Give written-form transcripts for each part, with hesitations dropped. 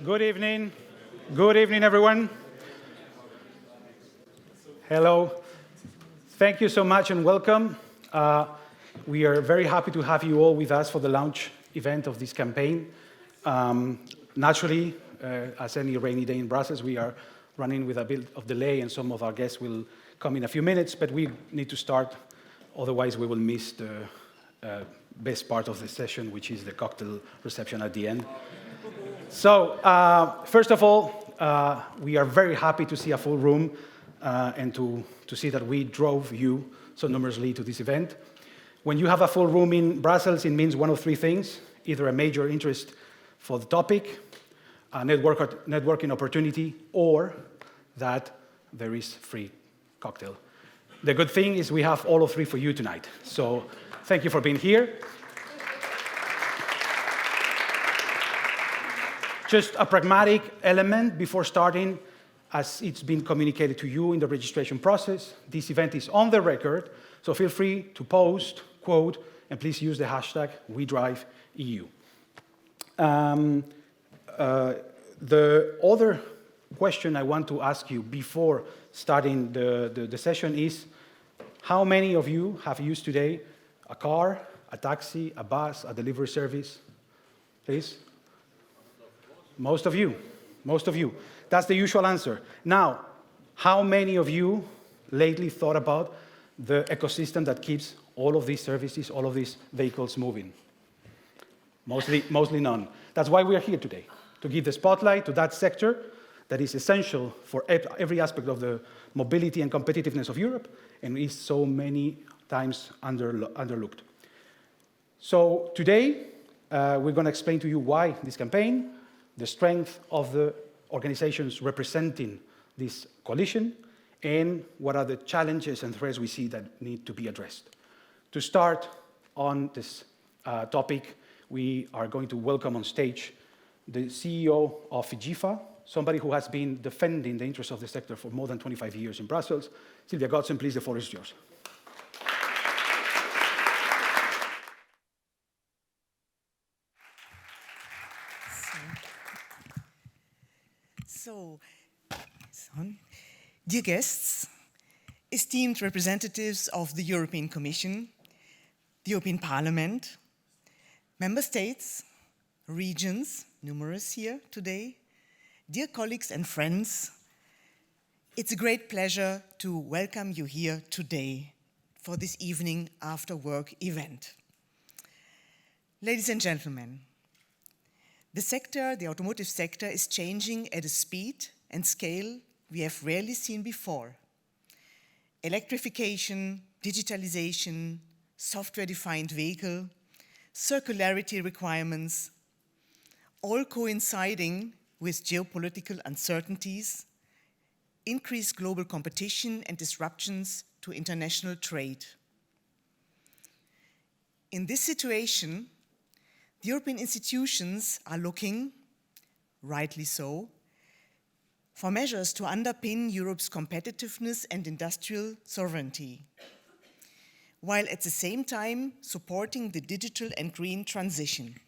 Good evening. Good evening, everyone. Hello. Thank you so much and welcome. We are very happy to have you all with us for the launch event of this campaign. Naturally, as any rainy day in Brussels, we are running with a bit of delay and some of our guests will come in a few minutes, but we need to start, otherwise we will miss the best part of the session, which is the cocktail reception at the end. So, first of all, we are very happy to see a full room and to see that we drove you so numerously to this event. When you have a full room in Brussels, it means one of three things: either a major interest for the topic, a networking opportunity, or that there is free cocktail. The good thing is we have all of three for you tonight. So thank you for being here. Just a pragmatic element before starting, as it's been communicated to you in the registration process. This event is on the record, so feel free to post, quote, and please use the hashtag WeDriveEU. The other question I want to ask you before starting the session is, how many of you have used today a car, a taxi, a bus, a delivery service? Please? Most of you. Most of you. That's the usual answer. Now, how many of you lately thought about the ecosystem that keeps all of these services, all of these vehicles moving? Mostly none. That's why we are here today, to give the spotlight to that sector that is essential for every aspect of the mobility and competitiveness of Europe, and is so many times underlooked. So today, we're going to explain to you why this campaign, the strength of the organizations representing this coalition, and what are the challenges and threats we see that need to be addressed. To start on this topic, we are going to welcome on stage the CEO of IGIFA, somebody who has been defending the interests of the sector for more than 25 years in Brussels. Sylvia Godson, please, the floor is yours. Dear guests, esteemed representatives of the European Commission, the European Parliament, member states, regions, numerous here today, dear colleagues and friends, it's a great pleasure to welcome you here today for this evening after work event. Ladies and gentlemen, the automotive sector is changing at a speed and scale we have rarely seen before. Electrification, digitalisation, software-defined vehicle, circularity requirements, all coinciding with geopolitical uncertainties, increased global competition and disruptions to international trade. In this situation, the European institutions are looking, rightly so, for measures to underpin Europe's competitiveness and industrial sovereignty, while at the same time supporting the digital and green transition.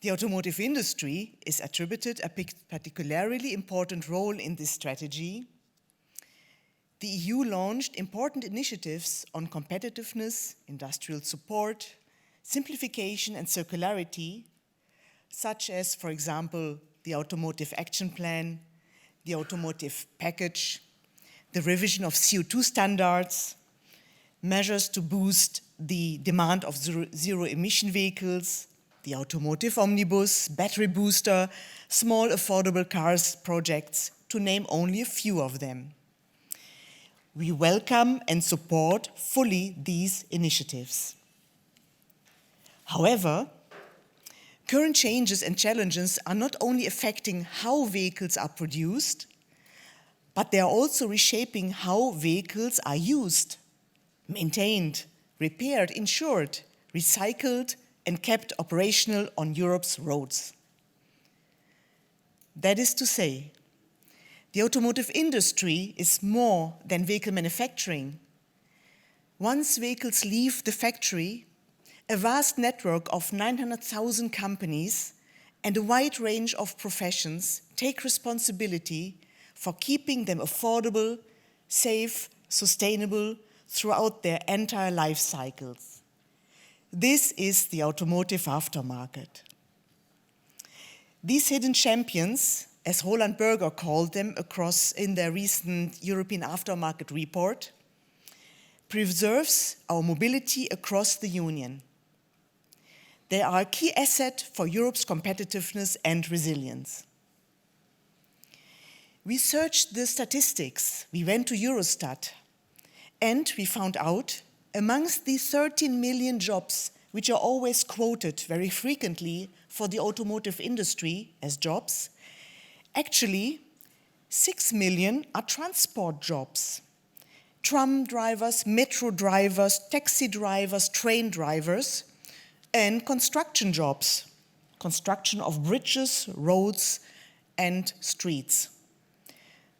The automotive industry is attributed a particularly important role in this strategy. The EU launched important initiatives on competitiveness, industrial support, simplification and circularity, such as, for example, the Automotive Action Plan, the Automotive Package, the revision of CO2 standards, measures to boost the demand of zero-emission vehicles, the Automotive Omnibus, Battery Booster, Small Affordable Cars projects, to name only a few of them. We welcome and support fully these initiatives. However, current changes and challenges are not only affecting how vehicles are produced, but they are also reshaping how vehicles are used, maintained, repaired, insured, recycled, and kept operational on Europe's roads. That is to say, the automotive industry is more than vehicle manufacturing. Once vehicles leave the factory, a vast network of 900,000 companies and a wide range of professions take responsibility for keeping them affordable, safe, sustainable throughout their entire life cycles. This is the automotive aftermarket. These hidden champions, as Roland Berger called them in their recent European Aftermarket report, preserves our mobility across the Union. They are a key asset for Europe's competitiveness and resilience. We searched the statistics, we went to Eurostat, and we found out amongst the 13 million jobs which are always quoted very frequently for the automotive industry as jobs, actually 6 million are transport jobs. Tram drivers, metro drivers, taxi drivers, train drivers, and construction jobs, construction of bridges, roads, and streets.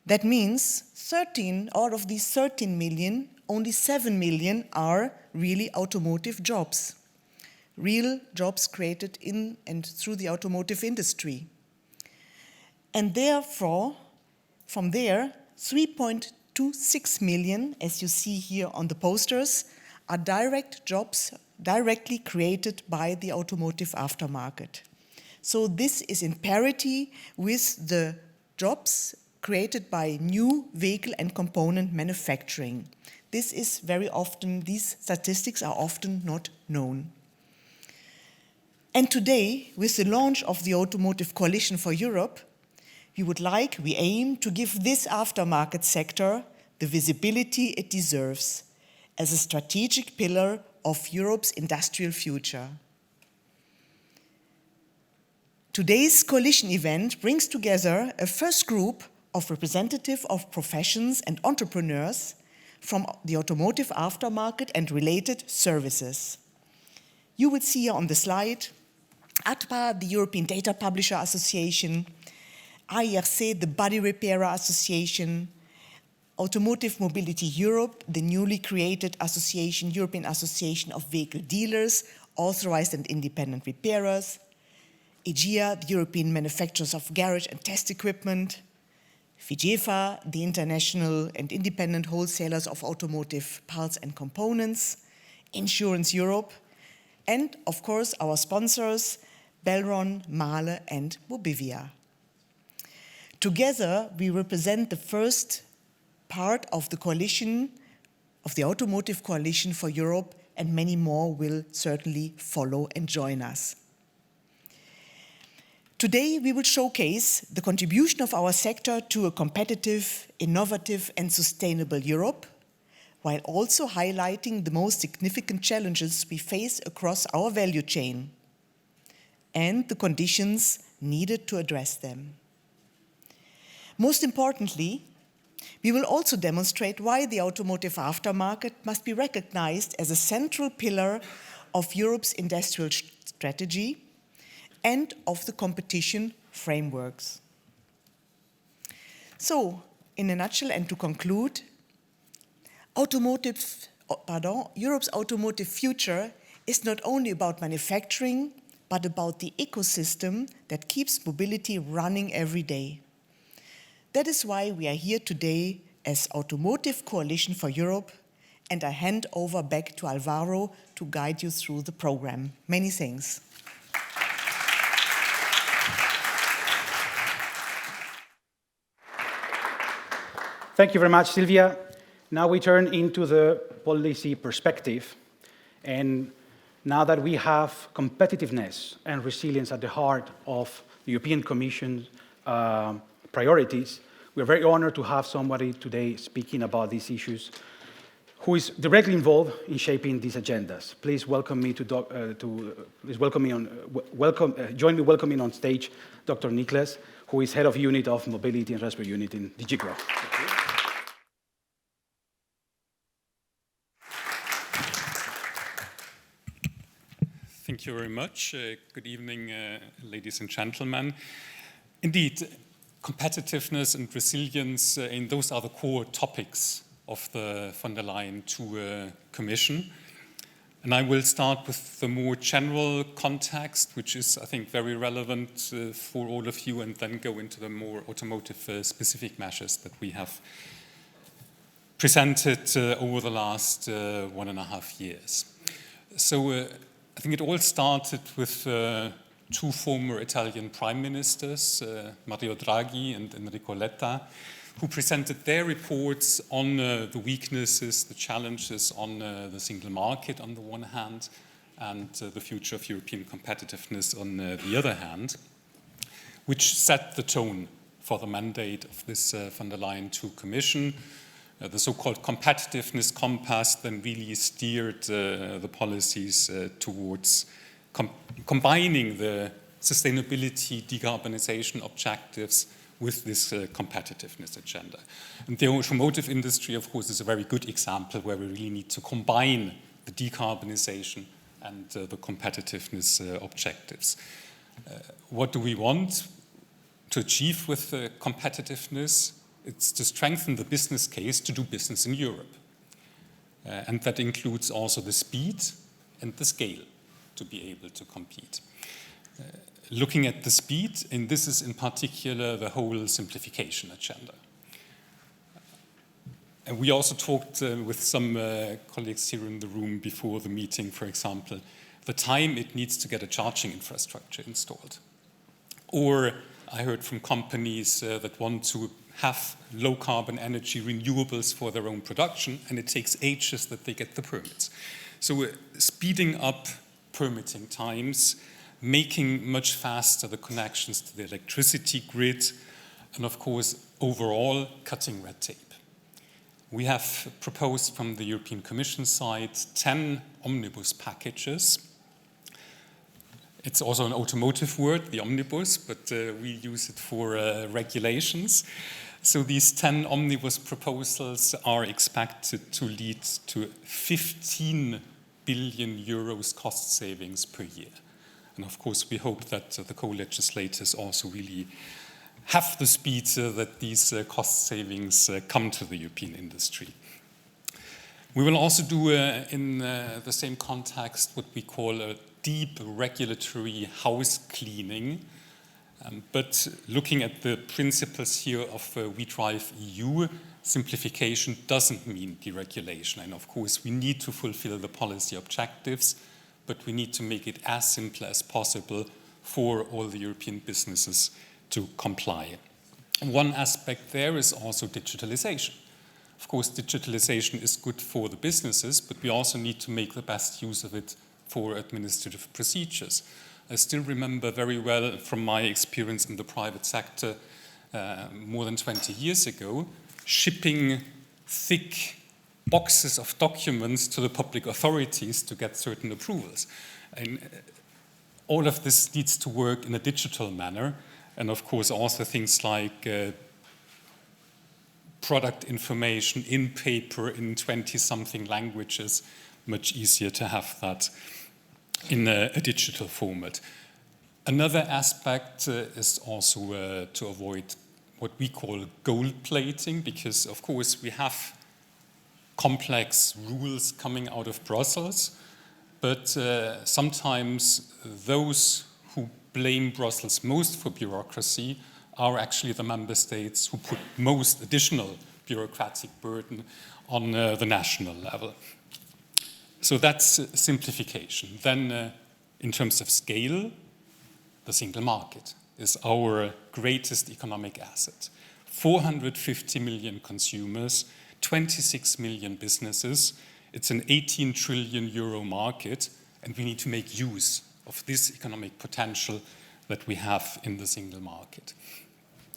That means 13 out of these 13 million, only 7 million are really automotive jobs, real jobs created in and through the automotive industry. And therefore, from there, 3.26 million, as you see here on the posters, are direct jobs directly created by the automotive aftermarket. So this is in parity with the jobs created by new vehicle and component manufacturing. This is very often, these statistics are often not known. And today, with the launch of the Automotive Coalition for Europe, we aim to give this aftermarket sector the visibility it deserves as a strategic pillar of Europe's industrial future. Today's coalition event brings together a first group of representatives of professions and entrepreneurs from the automotive aftermarket and related services. You will see here on the slide ATPA, the European Data Publisher Association, AIRC, the Body Repairer Association, Automotive Mobility Europe, the newly created association, European Association of Vehicle Dealers, Authorized and Independent Repairers, EGIA, the European Manufacturers of Garage and Test Equipment, FIGEFA, the International and Independent Wholesalers of Automotive Parts and Components, Insurance Europe, and of course our sponsors, Belron, Mahle and Mobivia. Together, we represent the first part of the coalition, of the Automotive Coalition for Europe, and many more will certainly follow and join us. Today, we will showcase the contribution of our sector to a competitive, innovative, and sustainable Europe, while also highlighting the most significant challenges we face across our value chain and the conditions needed to address them. Most importantly, we will also demonstrate why the automotive aftermarket must be recognized as a central pillar of Europe's industrial strategy and of the competition frameworks. So, in a nutshell, and to conclude, Europe's automotive future is not only about manufacturing, but about the ecosystem that keeps mobility running every day. That is why we are here today as Automotive Coalition for Europe, and I hand over back to Alvaro to guide you through the program. Many thanks. Thank you very much, Silvia. Now we turn into the policy perspective. And now that we have competitiveness and resilience at the heart of the European Commission's priorities, we're very honored to have somebody today speaking about these issues who is directly involved in shaping these agendas. Please welcome me join me welcoming on stage Dr. Niklas, who is Head of Unit of Mobility and Raspberry Unit in DG Grow. Thank you very much. Good evening, ladies and gentlemen. Indeed, competitiveness and resilience, and those are the core topics of the von der Leyen II Commission. And I will start with the more general context, which is, I think, very relevant for all of you, and then go into the more automotive-specific measures that we have presented over the last 1.5 years. So I think it all started with two former Italian prime ministers, Mario Draghi and Enrico Letta, who presented their reports on the weaknesses, the challenges on the single market on the one hand, and the future of European competitiveness on the other hand, which set the tone for the mandate of this von der Leyen II Commission. The so-called competitiveness compass then really steered the policies towards combining the sustainability, decarbonization objectives with this competitiveness agenda. And the automotive industry, of course, is a very good example where we really need to combine the decarbonization and the competitiveness objectives. What do we want to achieve with competitiveness? It's to strengthen the business case to do business in Europe. And that includes also the speed and the scale to be able to compete. Looking at the speed, and this is in particular the whole simplification agenda. And we also talked with some colleagues here in the room before the meeting, for example, the time it needs to get a charging infrastructure installed. Or I heard from companies that want to have low carbon energy renewables for their own production, and it takes ages that they get the permits. So we're speeding up permitting times, making much faster the connections to the electricity grid, and of course, overall, cutting red tape. We have proposed from the European Commission side 10 omnibus packages. It's also an automotive word, the omnibus, but we use it for regulations. So these 10 omnibus proposals are expected to lead to 15 billion euros cost savings per year. And of course, we hope that the co-legislators also really have the speed that these cost savings come to the European industry. We will also do in the same context what we call a deep regulatory house cleaning. But looking at the principles here of We Drive EU, simplification doesn't mean deregulation. And of course, we need to fulfill the policy objectives, but we need to make it as simple as possible for all the European businesses to comply. And one aspect there is also digitalisation. Of course, digitalisation is good for the businesses, but we also need to make the best use of it for administrative procedures. I still remember very well from my experience in the private sector more than 20 years ago, shipping thick boxes of documents to the public authorities to get certain approvals. And all of this needs to work in a digital manner. And of course, also things like product information in paper in 20-something languages, much easier to have that in a digital format. Another aspect is also to avoid what we call gold plating, because of course we have complex rules coming out of Brussels, but sometimes those who blame Brussels most for bureaucracy are actually the member states who put most additional bureaucratic burden on the national level. So that's simplification. Then in terms of scale, the single market is our greatest economic asset. 450 million consumers, 26 million businesses. It's an 18 trillion euro market, and we need to make use of this economic potential that we have in the single market.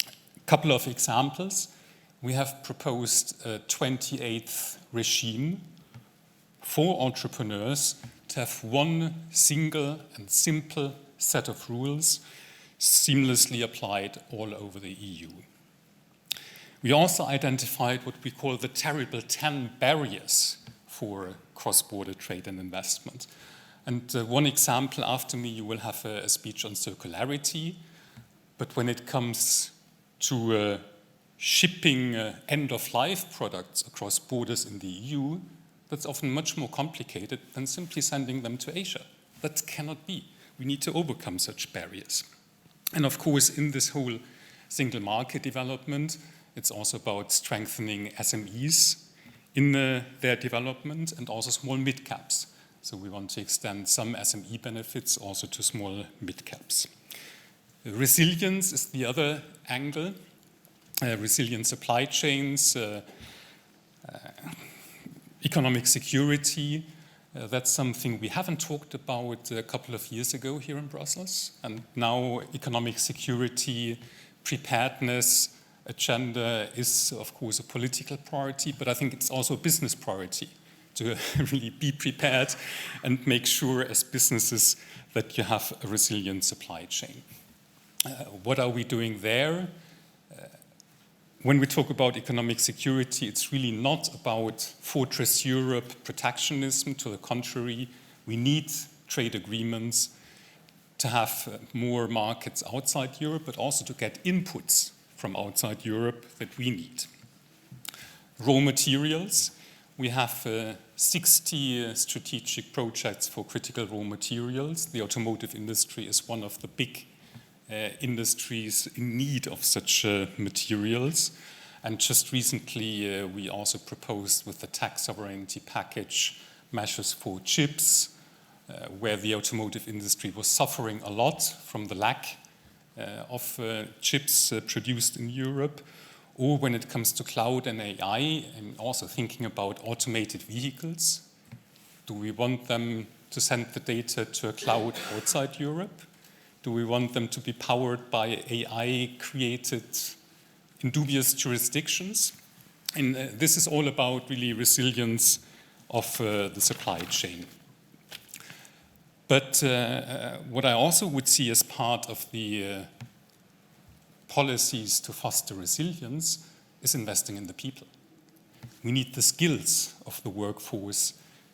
A couple of examples. We have proposed a 28th regime for entrepreneurs to have one single and simple set of rules seamlessly applied all over the EU. We also identified what we call the terrible 10 barriers for cross-border trade and investment. And one example, after me, you will have a speech on circularity. But when it comes to shipping end-of-life products across borders in the EU, that's often much more complicated than simply sending them to Asia. That cannot be. We need to overcome such barriers. And of course, in this whole single market development, it's also about strengthening SMEs in their development and also small mid-caps. So we want to extend some SME benefits also to small mid-caps. Resilience is the other angle. Resilient supply chains, economic security. That's something we haven't talked about a couple of years ago here in Brussels. And now economic security, preparedness, agenda is, of course, a political priority, but I think it's also a business priority to really be prepared and make sure as businesses that you have a resilient supply chain. What are we doing there? When we talk about economic security, it's really not about Fortress Europe protectionism. To the contrary, we need trade agreements to have more markets outside Europe, but also to get inputs from outside Europe that we need. Raw materials. We have 60 strategic projects for critical raw materials. The automotive industry is one of the big industries in need of such materials. And just recently, we also proposed with the tax sovereignty package measures for chips, where the automotive industry was suffering a lot from the lack of chips produced in Europe. Or when it comes to cloud and AI, and also thinking about automated vehicles. Do we want them to send the data to a cloud outside Europe? Do we want them to be powered by AI created in dubious jurisdictions? And this is all about really resilience of the supply chain. But what I also would see as part of the policies to foster resilience is investing in the people. We need the skills of the workforce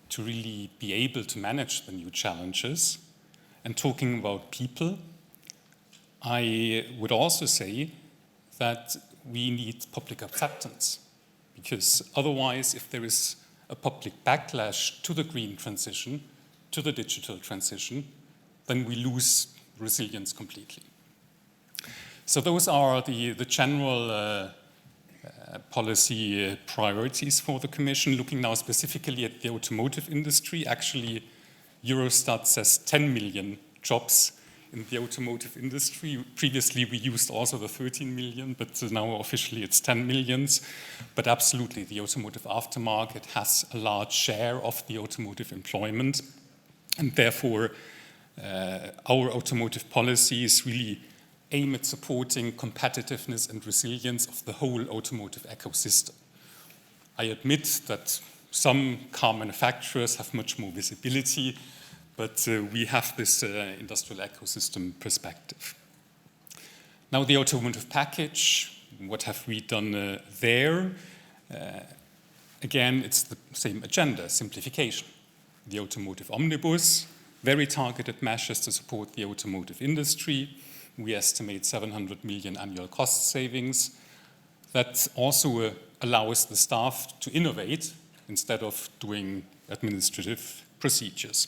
to really be able to manage the new challenges. And talking about people, I would also say that we need public acceptance, because otherwise, if there is a public backlash to the green transition, to the digital transition, then we lose resilience completely. So those are the general policy priorities for the Commission. Looking now specifically at the automotive industry, actually Eurostat says 10 million jobs in the automotive industry. Previously, we used also the 13 million, but now officially it's 10 millions. But absolutely, the automotive aftermarket has a large share of the automotive employment. And therefore, our automotive policies really aim at supporting competitiveness and resilience of the whole automotive ecosystem. I admit that some car manufacturers have much more visibility, but we have this industrial ecosystem perspective. Now, the automotive package, what have we done there? Again, it's the same agenda, simplification. The automotive omnibus, very targeted measures to support the automotive industry. We estimate 700 million annual cost savings. That also allows the staff to innovate instead of doing administrative procedures.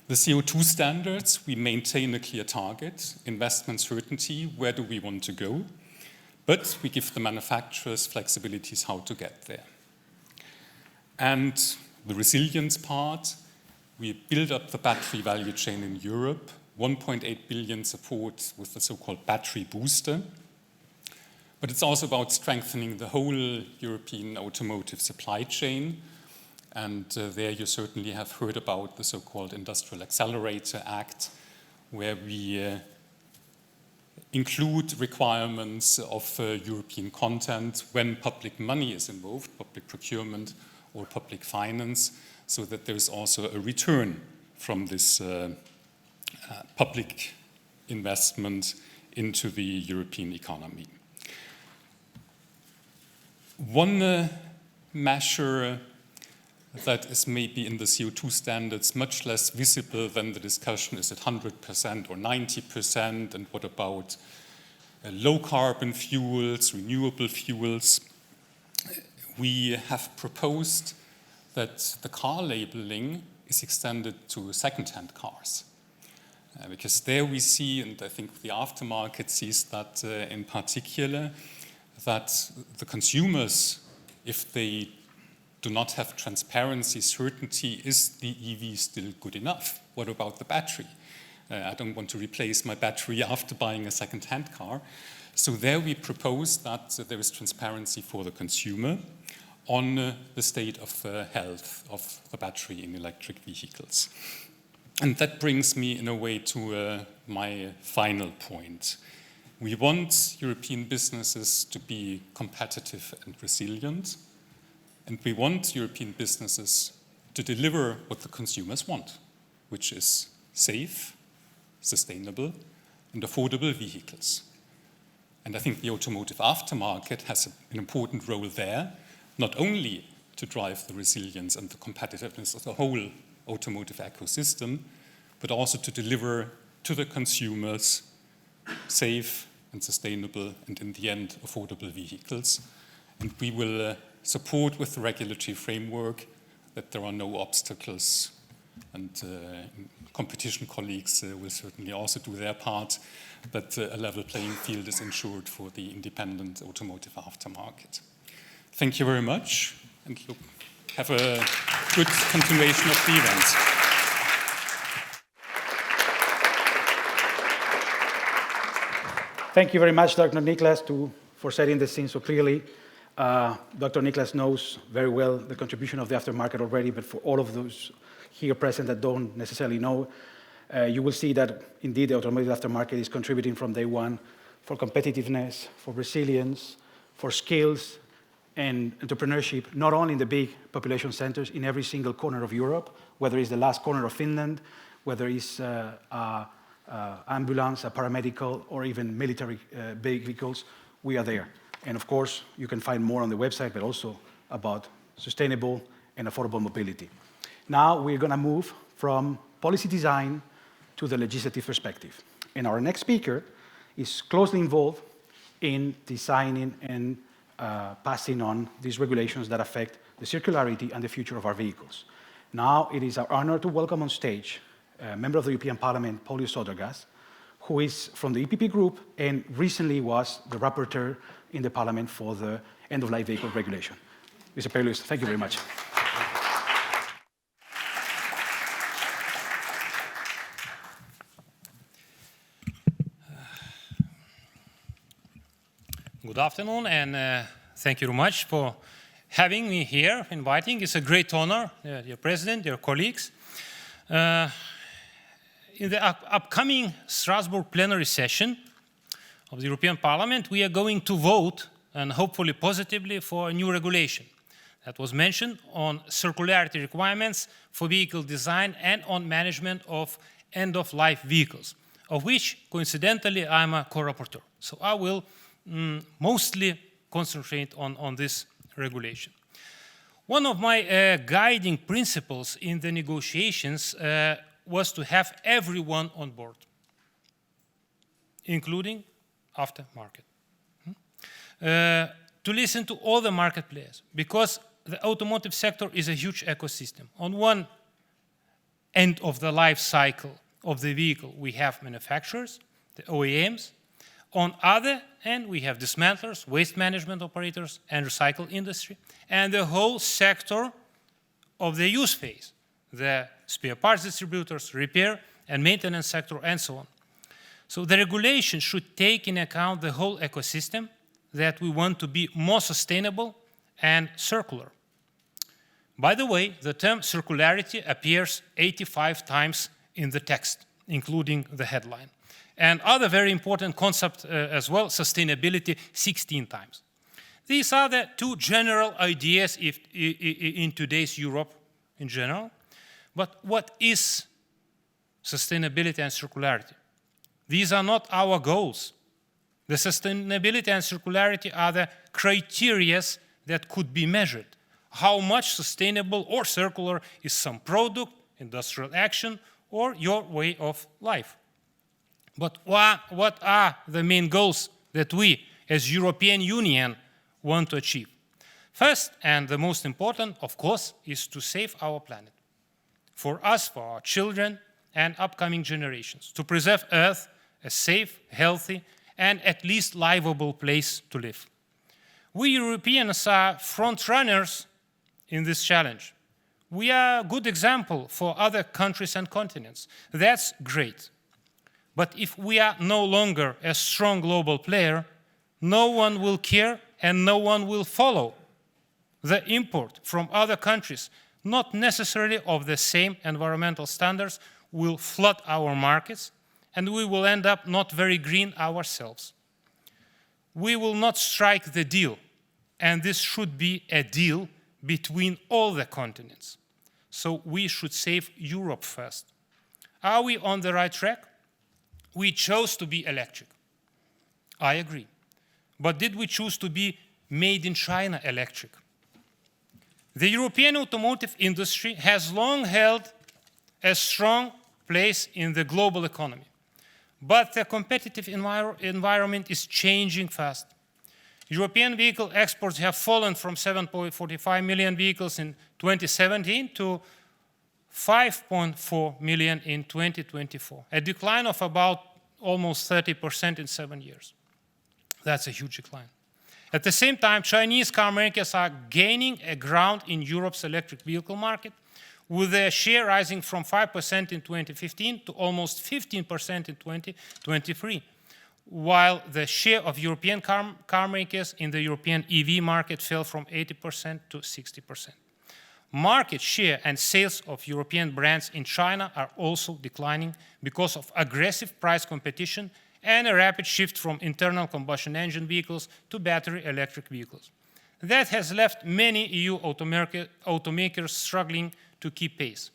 The CO2 standards, we maintain a clear target, investment certainty, where do we want to go? But we give the manufacturers flexibilities how to get there. And the resilience part, we build up the battery value chain in Europe, 1.8 billion support with the so-called battery booster. But it's also about strengthening the whole European automotive supply chain. And there you certainly have heard about the so-called Industrial Accelerator Act, where we include requirements of European content when public money is involved, public procurement or public finance, so that there is also a return from this public investment into the European economy. One measure that is maybe in the CO2 standards much less visible than the discussion is at 100% or 90%, and what about low carbon fuels, renewable fuels. We have proposed that the car labeling is extended to second-hand cars. Because there we see, and I think the aftermarket sees that in particular, that the consumers, if they do not have transparency, certainty, is the EV still good enough? What about the battery? I don't want to replace my battery after buying a second-hand car. So there we propose that there is transparency for the consumer on the state of health of the battery in electric vehicles. And that brings me in a way to my final point. We want European businesses to be competitive and resilient, and we want European businesses to deliver what the consumers want, which is safe, sustainable, and affordable vehicles. And I think the automotive aftermarket has an important role there, not only to drive the resilience and the competitiveness of the whole automotive ecosystem, but also to deliver to the consumers safe and sustainable and, in the end, affordable vehicles. And we will support with the regulatory framework that there are no obstacles, and competition colleagues will certainly also do their part, but a level playing field is ensured for the independent automotive aftermarket. Thank you very much, and look, have a good continuation of the event. Thank you very much, Dr. Niklas, for setting the scene so clearly. Dr. Niklas knows very well the contribution of the aftermarket already, but for all of those here present that don't necessarily know, you will see that indeed the automotive aftermarket is contributing from day one for competitiveness, for resilience, for skills and entrepreneurship, not only in the big population centers, in every single corner of Europe, whether it's the last corner of Finland, whether it's ambulance, a paramedical, or even military vehicles, we are there. And of course, you can find more on the website, but also about sustainable and affordable mobility. Now we're going to move from policy design to the legislative perspective. And our next speaker is closely involved in designing and passing on these regulations that affect the circularity and the future of our vehicles. Now it is our honor to welcome on stage a member of the European Parliament, Paulius Sodergas, who is from the EPP group and recently was the rapporteur in the Parliament for the end-of-life vehicle regulation. Mr. Paulius, thank you very much. Good afternoon, and thank you very much for having me here, inviting. It's a great honor, dear President, dear colleagues. In the upcoming Strasbourg plenary session of the European Parliament, we are going to vote, and hopefully positively, for a new regulation that was mentioned on circularity requirements for vehicle design and on management of end-of-life vehicles, of which, coincidentally, I'm a co-rapporteur. So I will mostly concentrate on this regulation. One of my guiding principles in the negotiations was to have everyone on board, including aftermarket. To listen to all the market players, because the automotive sector is a huge ecosystem. On one end of the life cycle of the vehicle, we have manufacturers, the OEMs. On other end, we have dismantlers, waste management operators, and recycle industry, and the whole sector of the use phase, the spare parts distributors, repair and maintenance sector, and so on. So the regulation should take into account the whole ecosystem that we want to be more sustainable and circular. By the way, the term circularity appears 85 times in the text, including the headline. And other very important concept as well, sustainability, 16 times. These are the two general ideas in today's Europe in general. But what is sustainability and circularity? These are not our goals. The sustainability and circularity are the criteria that could be measured. How much sustainable or circular is some product, industrial action, or your way of life? But what are the main goals that we, as European Union, want to achieve? First, and the most important, of course, is to save our planet. For us, for our children, and upcoming generations, to preserve Earth a safe, healthy, and at least livable place to live. We Europeans are front runners in this challenge. We are a good example for other countries and continents. That's great. But if we are no longer a strong global player, no one will care and no one will follow. The import from other countries, not necessarily of the same environmental standards, will flood our markets, and we will end up not very green ourselves. We will not strike the deal, and this should be a deal between all the continents. So we should save Europe first. Are we on the right track? We chose to be electric. I agree. But did we choose to be made in China electric? The European automotive industry has long held a strong place in the global economy. But the competitive environment is changing fast. European vehicle exports have fallen from 7.45 million vehicles in 2017 to 5.4 million in 2024, a decline of about almost 30% in 7 years. That's a huge decline. At the same time, Chinese car makers are gaining a ground in Europe's electric vehicle market, with their share rising from 5% in 2015 to almost 15% in 2023, while the share of European car makers in the European EV market fell from 80% to 60%. Market share and sales of European brands in China are also declining because of aggressive price competition and a rapid shift from internal combustion engine vehicles to battery electric vehicles. That has left many EU automakers struggling to keep pace.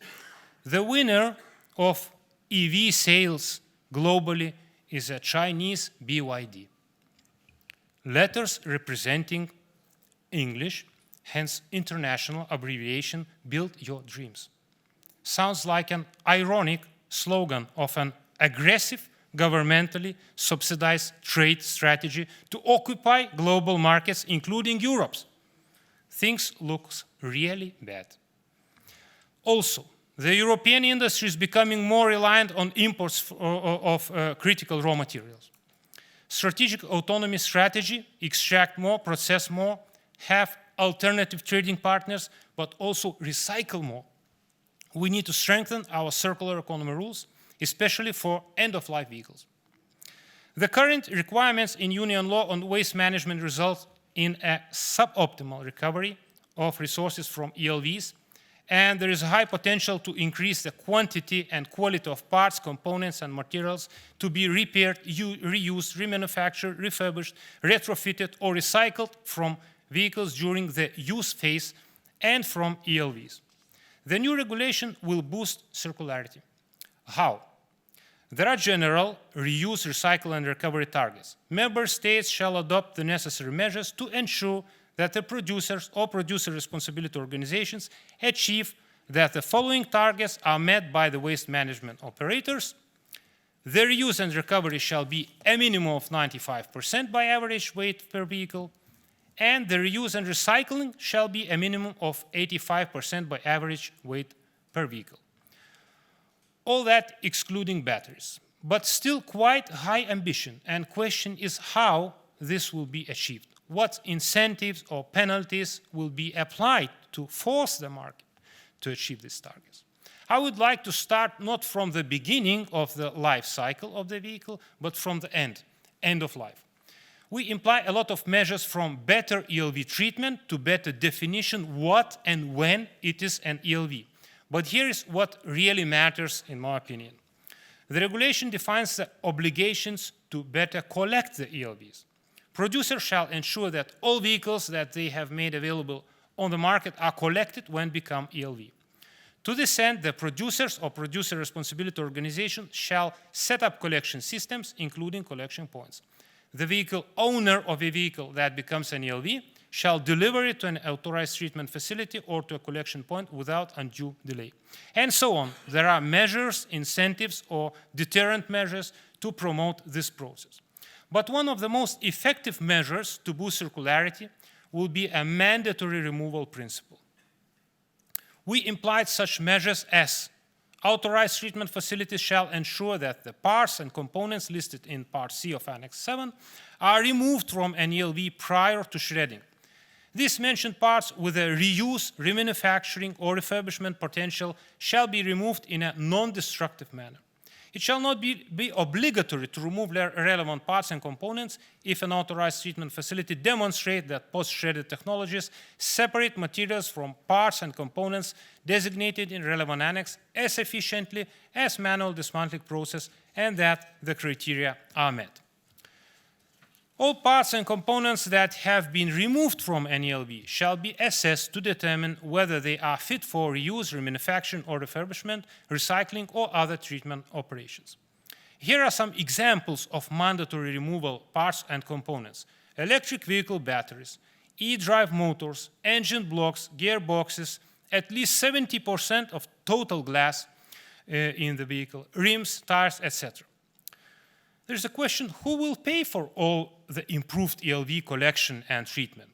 The winner of EV sales globally is a Chinese BYD. Letters representing English, hence international abbreviation, build your dreams. Sounds like an ironic slogan of an aggressive, governmentally subsidized trade strategy to occupy global markets, including Europe's. Things look really bad. Also, the European industry is becoming more reliant on imports of critical raw materials. Strategic autonomy strategy, extract more, process more, have alternative trading partners, but also recycle more. We need to strengthen our circular economy rules, especially for end-of-life vehicles. The current requirements in Union law on waste management result in a suboptimal recovery of resources from ELVs, and there is a high potential to increase the quantity and quality of parts, components, and materials to be repaired, reused, remanufactured, refurbished, retrofitted, or recycled from vehicles during the use phase and from ELVs. The new regulation will boost circularity. How? There are general reuse, recycle, and recovery targets. Member states shall adopt the necessary measures to ensure that the producers or producer responsibility organizations achieve that the following targets are met by the waste management operators. The reuse and recovery shall be a minimum of 95% by average weight per vehicle, and the reuse and recycling shall be a minimum of 85% by average weight per vehicle. All that excluding batteries, but still quite high ambition, and question is how this will be achieved. What incentives or penalties will be applied to force the market to achieve these targets? I would like to start not from the beginning of the life cycle of the vehicle, but from the end of life. We imply a lot of measures from better ELV treatment to better definition what and when it is an ELV. But here is what really matters, in my opinion. The regulation defines the obligations to better collect the ELVs. Producers shall ensure that all vehicles that they have made available on the market are collected when become ELV. To this end, the producers or producer responsibility organization shall set up collection systems, including collection points. The vehicle owner of a vehicle that becomes an ELV shall deliver it to an authorized treatment facility or to a collection point without undue delay. And so on. There are measures, incentives, or deterrent measures to promote this process. But one of the most effective measures to boost circularity will be a mandatory removal principle. We implied such measures as authorized treatment facilities shall ensure that the parts and components listed in Part C of Annex 7 are removed from an ELV prior to shredding. These mentioned parts with a reuse, remanufacturing, or refurbishment potential shall be removed in a non-destructive manner. It shall not be obligatory to remove relevant parts and components if an authorized treatment facility demonstrates that post-shredded technologies separate materials from parts and components designated in relevant annex as efficiently as manual dismantling process and that the criteria are met. All parts and components that have been removed from an ELV shall be assessed to determine whether they are fit for reuse, remanufacturing, or refurbishment, recycling, or other treatment operations. Here are some examples of mandatory removal parts and components: electric vehicle batteries, e-drive motors, engine blocks, gearboxes, at least 70% of total glass in the vehicle, rims, tires, etc. There's a question, who will pay for all the improved ELV collection and treatment?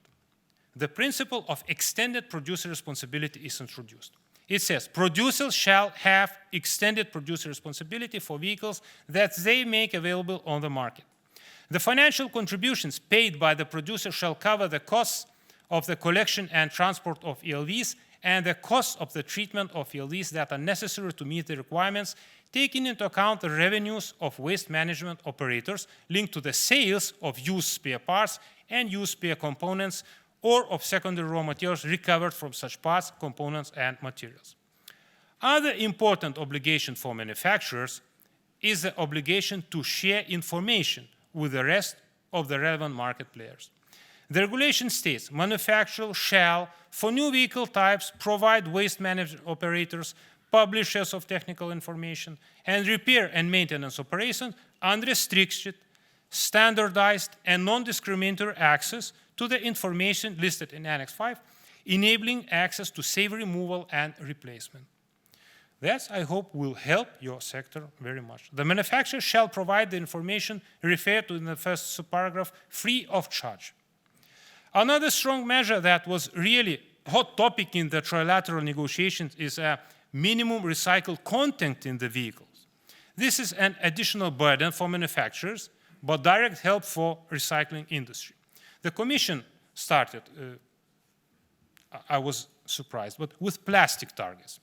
The principle of extended producer responsibility is introduced. It says, producers shall have extended producer responsibility for vehicles that they make available on the market. The financial contributions paid by the producer shall cover the costs of the collection and transport of ELVs and the costs of the treatment of ELVs that are necessary to meet the requirements, taking into account the revenues of waste management operators linked to the sales of used spare parts and used spare components or of secondary raw materials recovered from such parts, components, and materials. Other important obligation for manufacturers is the obligation to share information with the rest of the relevant market players. The regulation states manufacturers shall, for new vehicle types, provide waste management operators, publishers of technical information, and repair and maintenance operations unrestricted, standardized, and non-discriminatory access to the information listed in Annex 5, enabling access to safe removal and replacement. That, I hope, will help your sector very much. The manufacturer shall provide the information referred to in the first subparagraph free of charge. Another strong measure that was really a hot topic in the trilateral negotiations is a minimum recycled content in the vehicles. This is an additional burden for manufacturers, but direct help for recycling industry. The Commission started, I was surprised, but with plastic targets.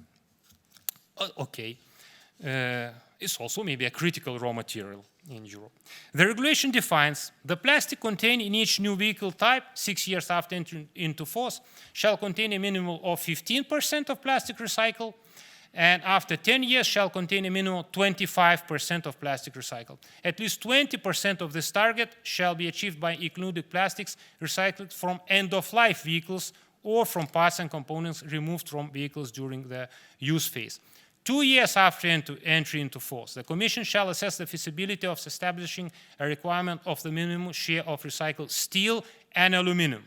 Okay, it's also maybe a critical raw material in Europe. The regulation defines the plastic contained in each new vehicle type 6 years after entering into force shall contain a minimum of 15% of plastic recycled, and after 10 years shall contain a minimum of 25% of plastic recycled. At least 20% of this target shall be achieved by including plastics recycled from end-of-life vehicles or from parts and components removed from vehicles during the use phase. 2 years after entry into force, the Commission shall assess the feasibility of establishing a requirement of the minimum share of recycled steel and aluminum.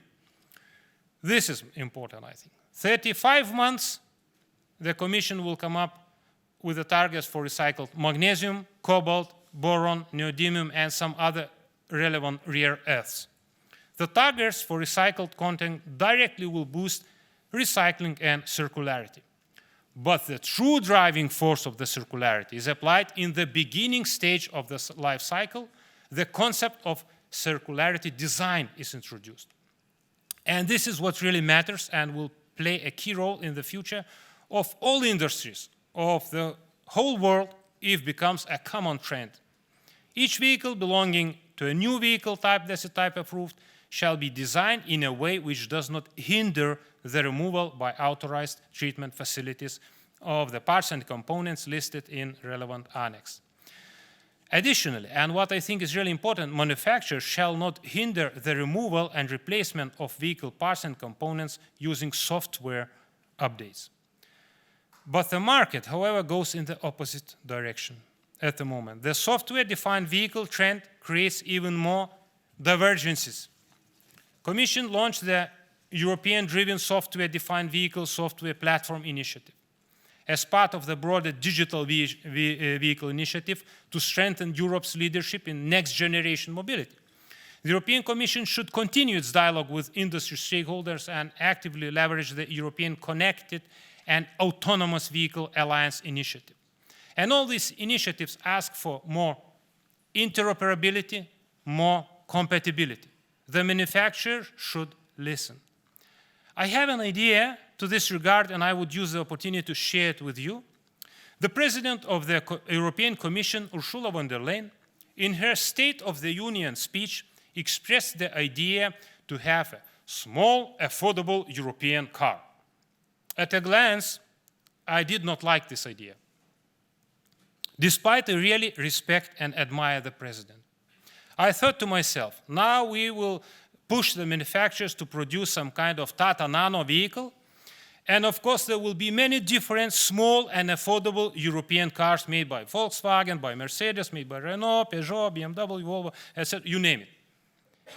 This is important, I think. 35 months, the Commission will come up with the targets for recycled magnesium, cobalt, boron, neodymium, and some other relevant rare earths. The targets for recycled content directly will boost recycling and circularity. But the true driving force of the circularity is applied in the beginning stage of the life cycle. The concept of circularity design is introduced. And this is what really matters and will play a key role in the future of all industries, of the whole world, if it becomes a common trend. Each vehicle belonging to a new vehicle type that's a type approved shall be designed in a way which does not hinder the removal by authorized treatment facilities of the parts and components listed in relevant annex. Additionally, and what I think is really important, manufacturers shall not hinder the removal and replacement of vehicle parts and components using software updates. But the market, however, goes in the opposite direction at the moment. The software-defined vehicle trend creates even more divergences. Commission launched the European-driven software-defined vehicle software platform initiative as part of the broader digital vehicle initiative to strengthen Europe's leadership in next-generation mobility. The European Commission should continue its dialogue with industry stakeholders and actively leverage the European Connected and Autonomous Vehicle Alliance initiative. And all these initiatives ask for more interoperability, more compatibility. The manufacturer should listen. I have an idea to this regard, and I would use the opportunity to share it with you. The President of the European Commission, Ursula von der Leyen, in her State of the Union speech, expressed the idea to have a small, affordable European car. At a glance, I did not like this idea, despite I really respect and admire the President. I thought to myself, now we will push the manufacturers to produce some kind of Tata Nano vehicle, and of course there will be many different small and affordable European cars made by Volkswagen, by Mercedes, made by Renault, Peugeot, BMW, Volvo, etc., you name it.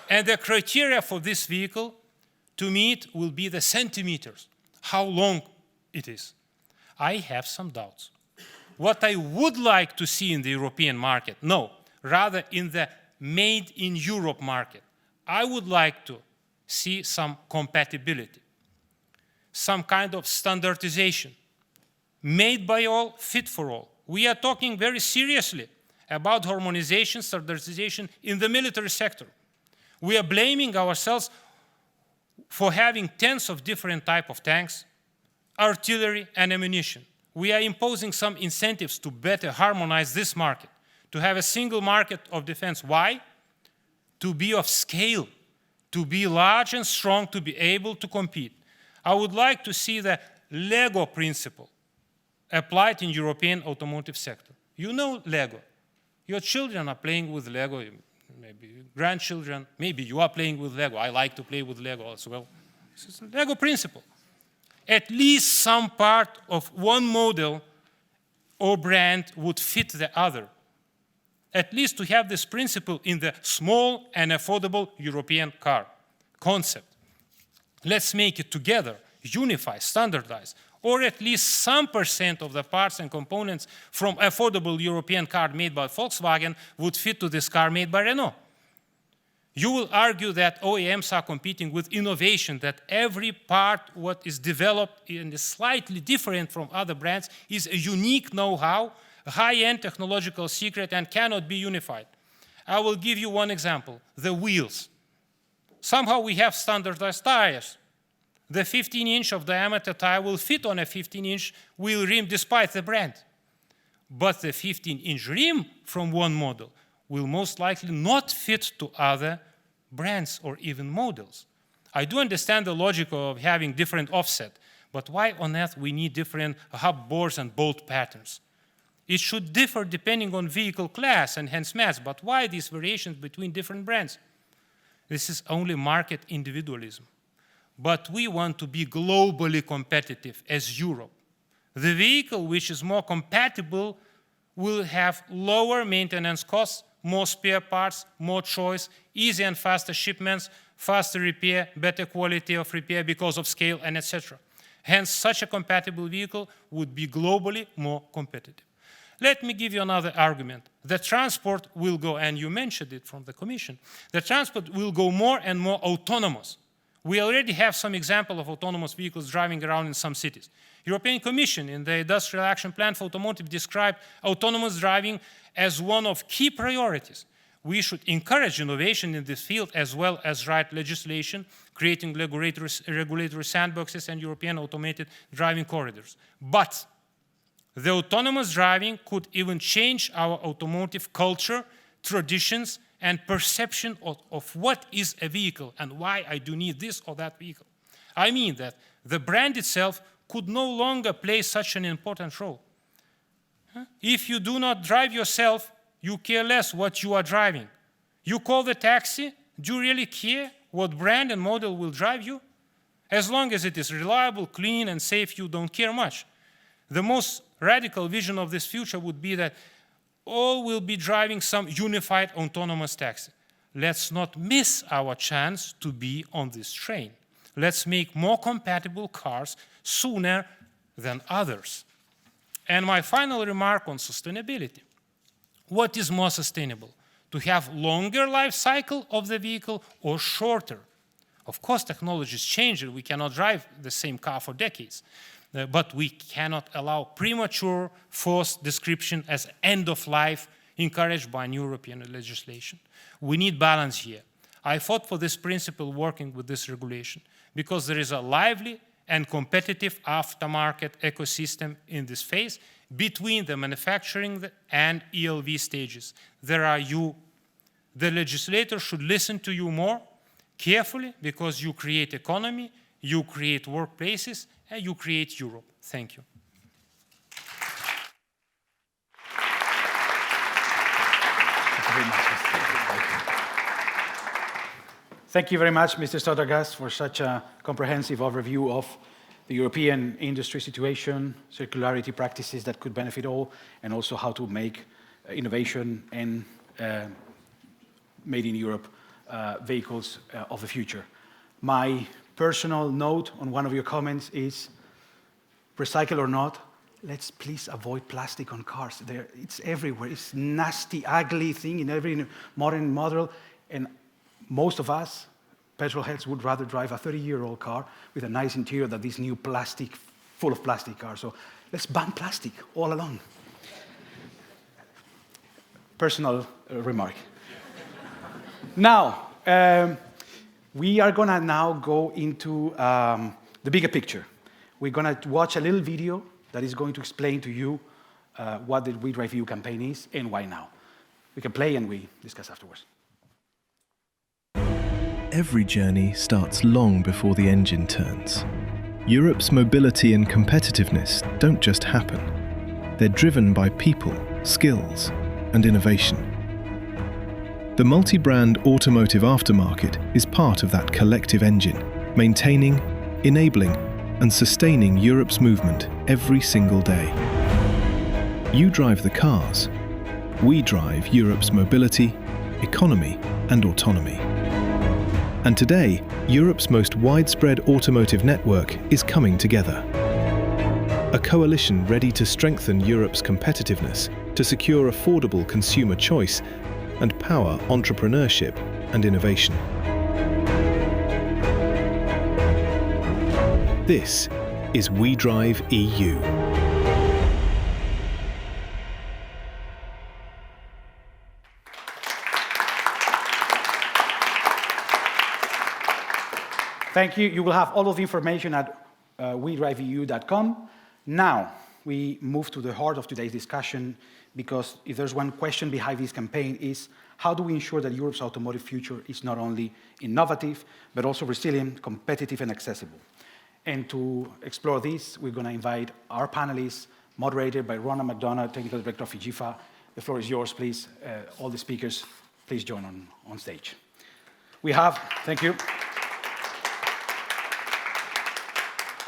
And the criteria for this vehicle to meet will be the centimeters, how long it is. I have some doubts. What I would like to see in the European market, no, rather in the made in Europe market, I would like to see some compatibility, some kind of standardization, made by all, fit for all. We are talking very seriously about harmonization, standardization in the military sector. We are blaming ourselves for having tens of different types of tanks, artillery, and ammunition. We are imposing some incentives to better harmonize this market, to have a single market of defense. Why? To be of scale, to be large and strong, to be able to compete. I would like to see the Lego principle applied in European automotive sector. You know Lego. Your children are playing with Lego, maybe grandchildren, maybe you are playing with Lego. I like to play with Lego as well. This is the Lego principle. At least some part of one model or brand would fit the other. At least to have this principle in the small and affordable European car concept. Let's make it together, unify, standardize, or at least some % of the parts and components from affordable European car made by Volkswagen would fit to this car made by Renault. You will argue that OEMs are competing with innovation, that every part what is developed and is slightly different from other brands is a unique know-how, a high-end technological secret, and cannot be unified. I will give you one example, the wheels. Somehow we have standardized tires. The 15-inch of diameter tire will fit on a 15-inch wheel rim despite the brand. But the 15-inch rim from one model will most likely not fit to other brands or even models. I do understand the logic of having different offset, but why on earth we need different hub bores and bolt patterns? It should differ depending on vehicle class and hence mass, but why these variations between different brands? This is only market individualism. But we want to be globally competitive as Europe. The vehicle which is more compatible will have lower maintenance costs, more spare parts, more choice, easy and faster shipments, faster repair, better quality of repair because of scale, and etc. Hence, such a compatible vehicle would be globally more competitive. Let me give you another argument. The transport will go, and you mentioned it from the Commission, the transport will go more and more autonomous. We already have some example of autonomous vehicles driving around in some cities. European Commission in the Industrial Action Plan for Automotive described autonomous driving as one of key priorities. We should encourage innovation in this field as well as write legislation, creating regulatory sandboxes and European automated driving corridors. But the autonomous driving could even change our automotive culture, traditions, and perception of what is a vehicle and why I do need this or that vehicle. I mean that the brand itself could no longer play such an important role. If you do not drive yourself, you care less what you are driving. You call the taxi, do you really care what brand and model will drive you? As long as it is reliable, clean, and safe, you don't care much. The most radical vision of this future would be that all will be driving some unified autonomous taxi. Let's not miss our chance to be on this train. Let's make more compatible cars sooner than others. And my final remark on sustainability. What is more sustainable? To have longer life cycle of the vehicle or shorter? Of course, technology is changing. We cannot drive the same car for decades. But we cannot allow premature forced description as end of life encouraged by European legislation. We need balance here. I fought for this principle working with this regulation because there is a lively and competitive aftermarket ecosystem in this phase between the manufacturing and ELV stages. There are you. The legislator should listen to you more carefully because you create economy, you create workplaces, and you create Europe. Thank you. Thank you very much, Mr. Sodergast, for such a comprehensive overview of the European industry situation, circularity practices that could benefit all, and also how to make innovation and made in Europe vehicles of the future. My personal note on one of your comments is, recycle or not, let's please avoid plastic on cars. It's everywhere. It's a nasty, ugly thing in every modern model. And most of us, petrol heads, would rather drive a 30-year-old car with a nice interior than this new plastic, full of plastic car. So let's ban plastic all along. Personal remark. Now, we are going to now go into the bigger picture. We're going to watch a little video that is going to explain to you what the We Drive EU campaign is and why now. We can play and we discuss afterwards. Every journey starts long before the engine turns. Europe's mobility and competitiveness don't just happen. They're driven by people, skills, and innovation. The multi-brand Automotive Aftermarket is part of that collective engine, maintaining, enabling, and sustaining Europe's movement every single day. You drive the cars. We drive Europe's mobility, economy, and autonomy. And today, Europe's most widespread automotive network is coming together. A coalition ready to strengthen Europe's competitiveness, to secure affordable consumer choice, and power entrepreneurship and innovation. This is We Drive EU. Thank you. You will have all of the information at wedriveeu.com. Now, we move to the heart of today's discussion, because if there's one question behind this campaign is, how do we ensure that Europe's automotive future is not only innovative, but also resilient, competitive, and accessible? And to explore this, we're going to invite our panelists, moderated by Rona McDonough, Technical Director of IGIFA. The floor is yours, please. All the speakers, please join on stage. We have, thank you.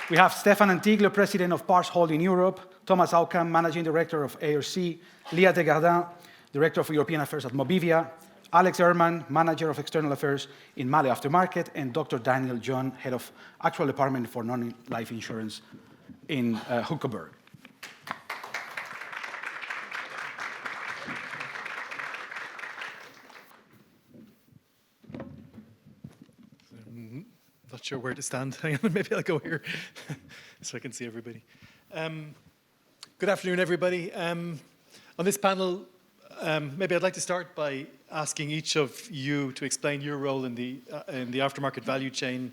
We have Stefan Antiglio, President of Parts Holding Europe, Thomas Aukamp, Managing Director of ARC, Leah Desgardins, Director of European Affairs at Mobivia, Alex Ehrman, Manager of External Affairs in Mali Aftermarket, and Dr. Daniel John, Head of Actual Department for Non-Life Insurance in Huckelberg. Not sure where to stand. Hang on, maybe I'll go here so I can see everybody. Good afternoon, everybody. On this panel, maybe I'd like to start by asking each of you to explain your role in the aftermarket value chain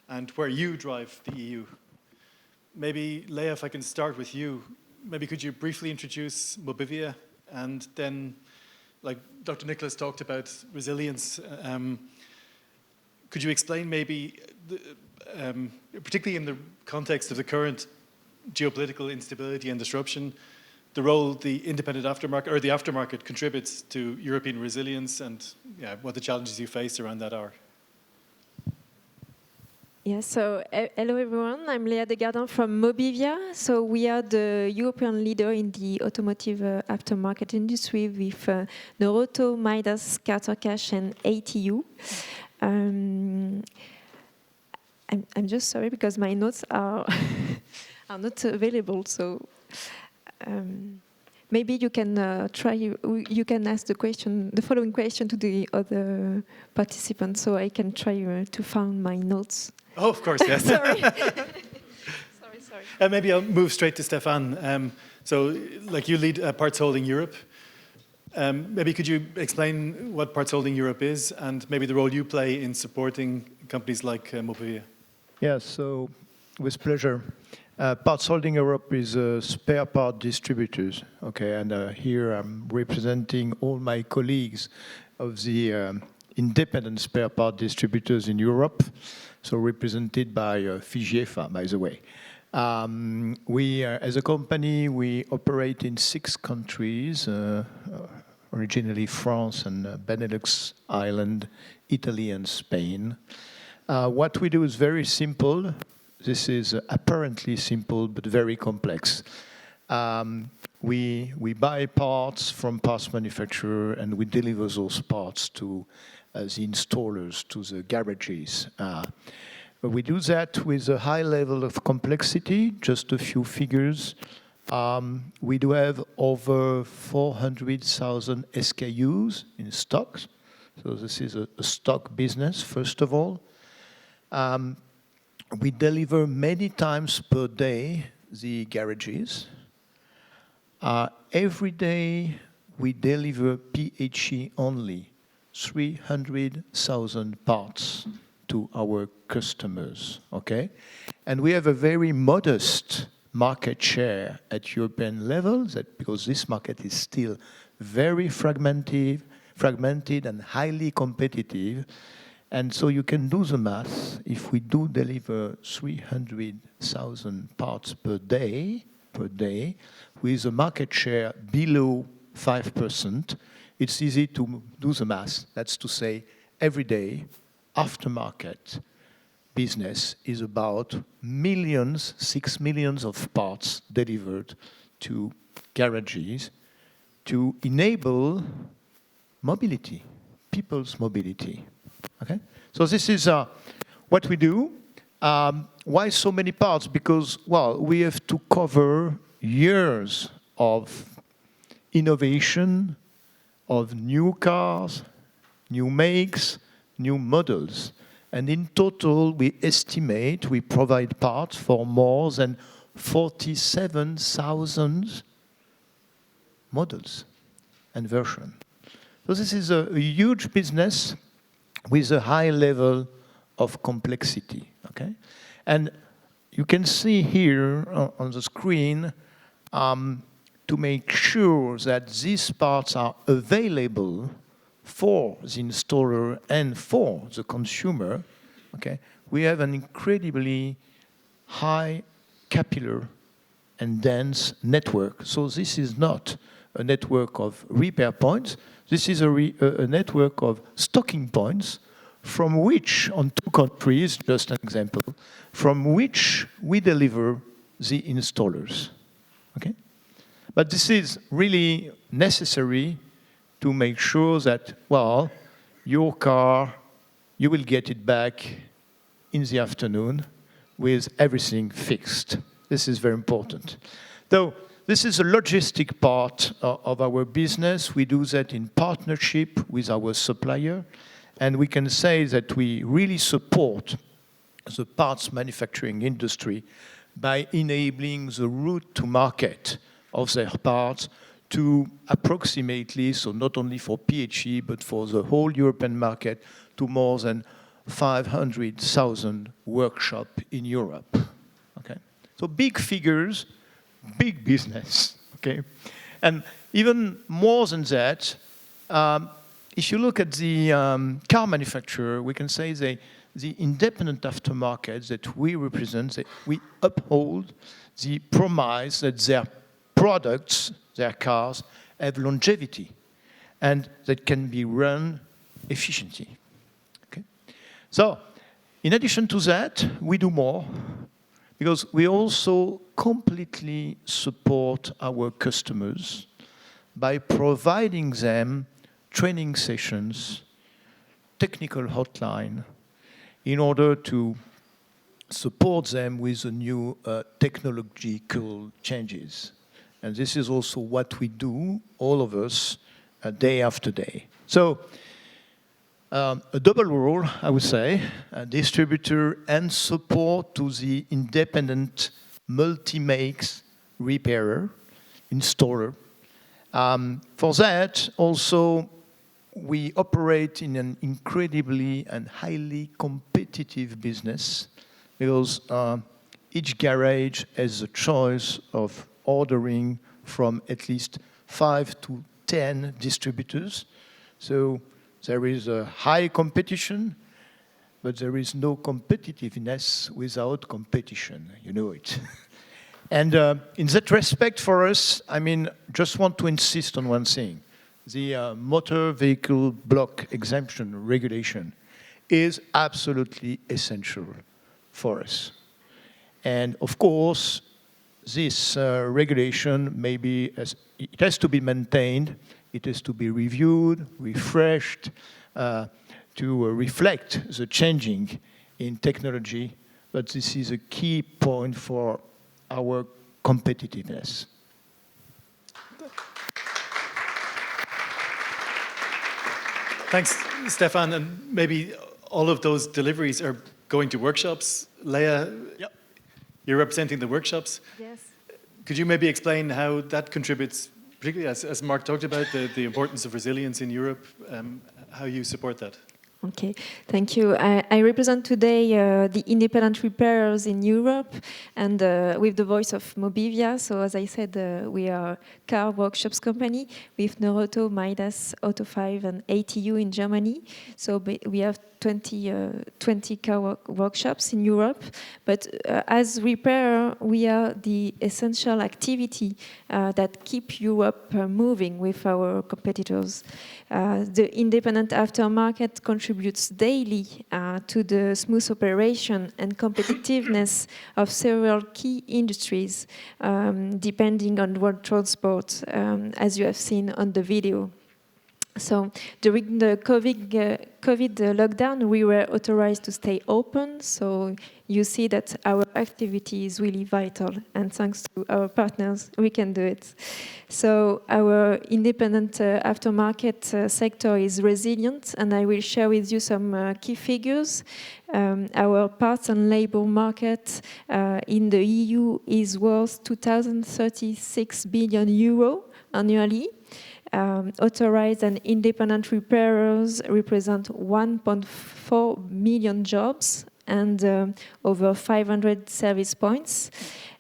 and where you drive the EU. Maybe, Leah, if I can start with you, maybe could you briefly introduce Mobivia, and then, like Dr. Nicholas talked about resilience, could you explain maybe, particularly in the context of the current geopolitical instability and disruption, the role the independent aftermarket, or the aftermarket, contributes to European resilience, and what the challenges you face around that are? Yeah, so hello everyone, I'm Leah Desgardins from Mobivia. So we are the European leader in the automotive aftermarket industry with Noroto, Midas, Carter Cash and ATU. I'm just sorry because my notes are are not available. So maybe you can you can ask the following question to the other participants, so I can try to find my notes. Oh, of course, yes. Sorry. Sorry. Maybe I'll move straight to Stefan. So, like you lead Parts Holding Europe. Maybe could you explain what Parts Holding Europe is and maybe the role you play in supporting companies like Mobivia? Yes, so with pleasure. Parts Holding Europe is spare part distributors, okay, and here I'm representing all my colleagues of the independent spare part distributors in Europe, so represented by FIGIEFA, by the way. We, as a company, we operate in 6 countries, originally France and Benelux Island, Italy and Spain. What we do is very simple. This is apparently simple, but very complex. We buy parts from parts manufacturer and we deliver those parts to the installers, to the garages. We do that with a high level of complexity, just a few figures. We do have over 400,000 SKUs in stocks. So this is a stock business, first of all. We deliver many times per day the garages. Every day we deliver PHE only, 300,000 parts to our customers, okay? And we have a very modest market share at European level, because this market is still very fragmented and highly competitive. And so you can do the math. If we do deliver 300,000 parts per day, with a market share below 5%, it's easy to do the math. That's to say, every day, aftermarket business is about millions, 6 million of parts delivered to garages to enable mobility, people's mobility. Okay, so this is what we do. Why so many parts? Because, well, we have to cover years of innovation, of new cars, new makes, new models. And in total, we estimate we provide parts for more than 47,000 models and versions. So this is a huge business with a high level of complexity, okay? And you can see here on the screen to make sure that these parts are available for the installer and for the consumer, okay? We have an incredibly high capillary and dense network. So this is not a network of repair points. This is a network of stocking points from which, on 2 countries, just an example, from which we deliver the installers, okay? But this is really necessary to make sure that, well, your car, you will get it back in the afternoon with everything fixed. This is very important. Though this is a logistic part of our business. We do that in partnership with our supplier. And we can say that we really support the parts manufacturing industry by enabling the route to market of their parts to approximately, so not only for PHE, but for the whole European market, to more than 500,000 workshops in Europe, okay? So big figures, big business, okay? And even more than that, if you look at the car manufacturer, we can say the independent aftermarket that we represent, that we uphold the promise that their products, their cars, have longevity and that can be run efficiently. Okay? So, in addition to that, we do more because we also completely support our customers by providing them training sessions, technical hotline, in order to support them with the new technological changes. And this is also what we do, all of us, day after day. So, a double role, I would say, a distributor and support to the independent multi-makes repairer, installer. For that, also, we operate in an incredibly and highly competitive business because each garage has a choice of ordering from at least 5 to 10 distributors. So there is a high competition, but there is no competitiveness without competition. You know it. And in that respect for us, I mean, just want to insist on one thing. The motor vehicle block exemption regulation is absolutely essential for us. And of course, this regulation it has to be maintained, it has to be reviewed, refreshed, to reflect the changing in technology, but this is a key point for our competitiveness. Thanks, Stefan. And maybe all of those deliveries are going to workshops. Leah, Yep. You're representing the workshops. Yes. Could you maybe explain how that contributes, particularly as Mark talked about, the importance of resilience in Europe, how you support that? Okay, thank you. I represent today the independent repairers in Europe, and with the voice of Mobivia. So as I said, we are a car workshops company with Neuauto, Midas, Auto5 and ATU in Germany. So we have 20 car workshops in Europe. But as repairer, we are the essential activity that keep Europe moving with our competitors. The independent aftermarket contributes daily to the smooth operation and competitiveness of several key industries, depending on road transport, as you have seen on the video. So during the COVID lockdown, we were authorized to stay open. So you see that our activity is really vital, and thanks to our partners, we can do it. So our independent aftermarket sector is resilient, and I will share with you some key figures. Our parts and labor market in the EU is worth 2,036 billion euro annually. Authorized and independent repairers represent 1.4 million jobs and over 500 service points.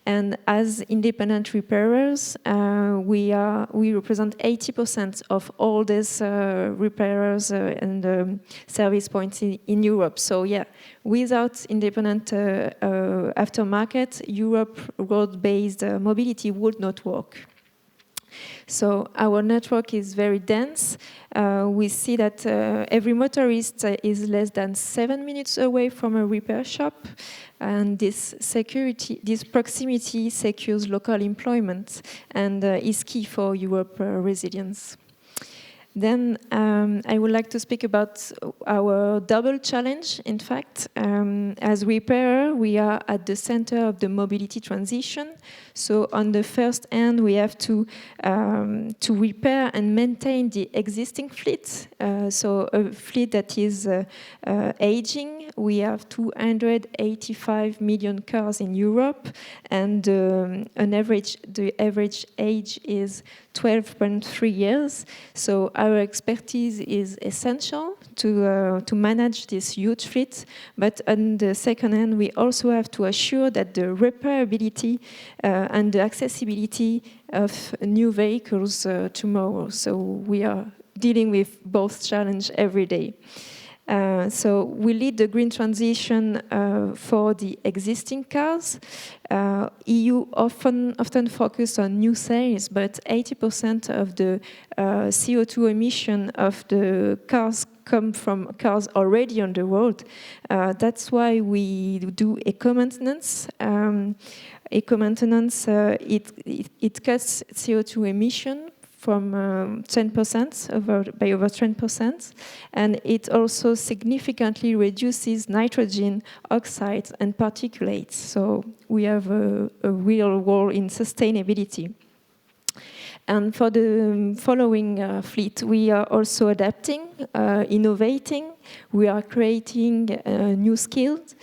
And as independent repairers, we represent 80% of all these repairers and service points in Europe. So yeah, without independent aftermarket, Europe road-based mobility would not work. So our network is very dense. We see that every motorist is less than 7 minutes away from a repair shop, and this proximity secures local employment and is key for Europe resilience. Then I would like to speak about our double challenge. In fact, as repairer, we are at the center of the mobility transition. So on the first hand, we have to repair and maintain the existing fleet. So a fleet that is aging. We have 285 million cars in Europe, and the average age is 12.3 years. So our expertise is essential to manage this huge fleet. But on the second hand, we also have to assure that the repairability and the accessibility of new vehicles tomorrow. So we are dealing with both challenges every day. So we lead the green transition for the existing cars. EU often focus on new sales, but 80% of the CO2 emission of the cars come from cars already on the road. That's why we do eco-maintenance. Eco-maintenance, it cuts CO2 emission from 10% by over 10%, and it also significantly reduces nitrogen oxides and particulates. So we have a real role in sustainability. And for the following fleet, we are also adapting, innovating. We are creating new skilled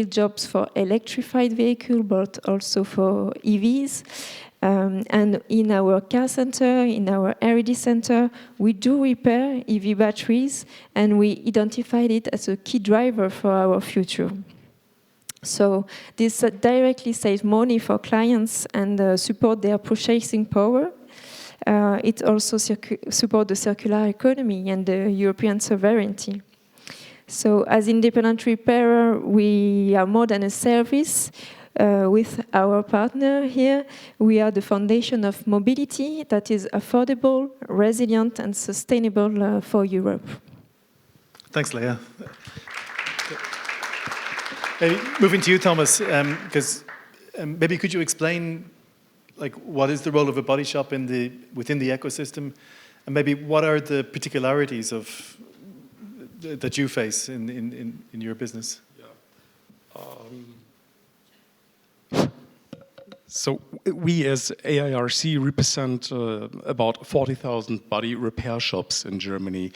jobs for electrified vehicles, but also for EVs. And in our car center, in our R&D center, we do repair EV batteries, and we identified it as a key driver for our future. So this directly saves money for clients and support their purchasing power. It also supports the circular economy and the European sovereignty. So as independent repairer, we are more than a service. With our partner here, we are the foundation of mobility that is affordable, resilient, and sustainable for Europe. Thanks, Leah. Maybe moving to you, Thomas, because maybe could you explain, like, what is the role of a body shop within the ecosystem, and maybe what are the particularities of that you face in your business? So we as AIRC represent about 40,000 body repair shops in Germany.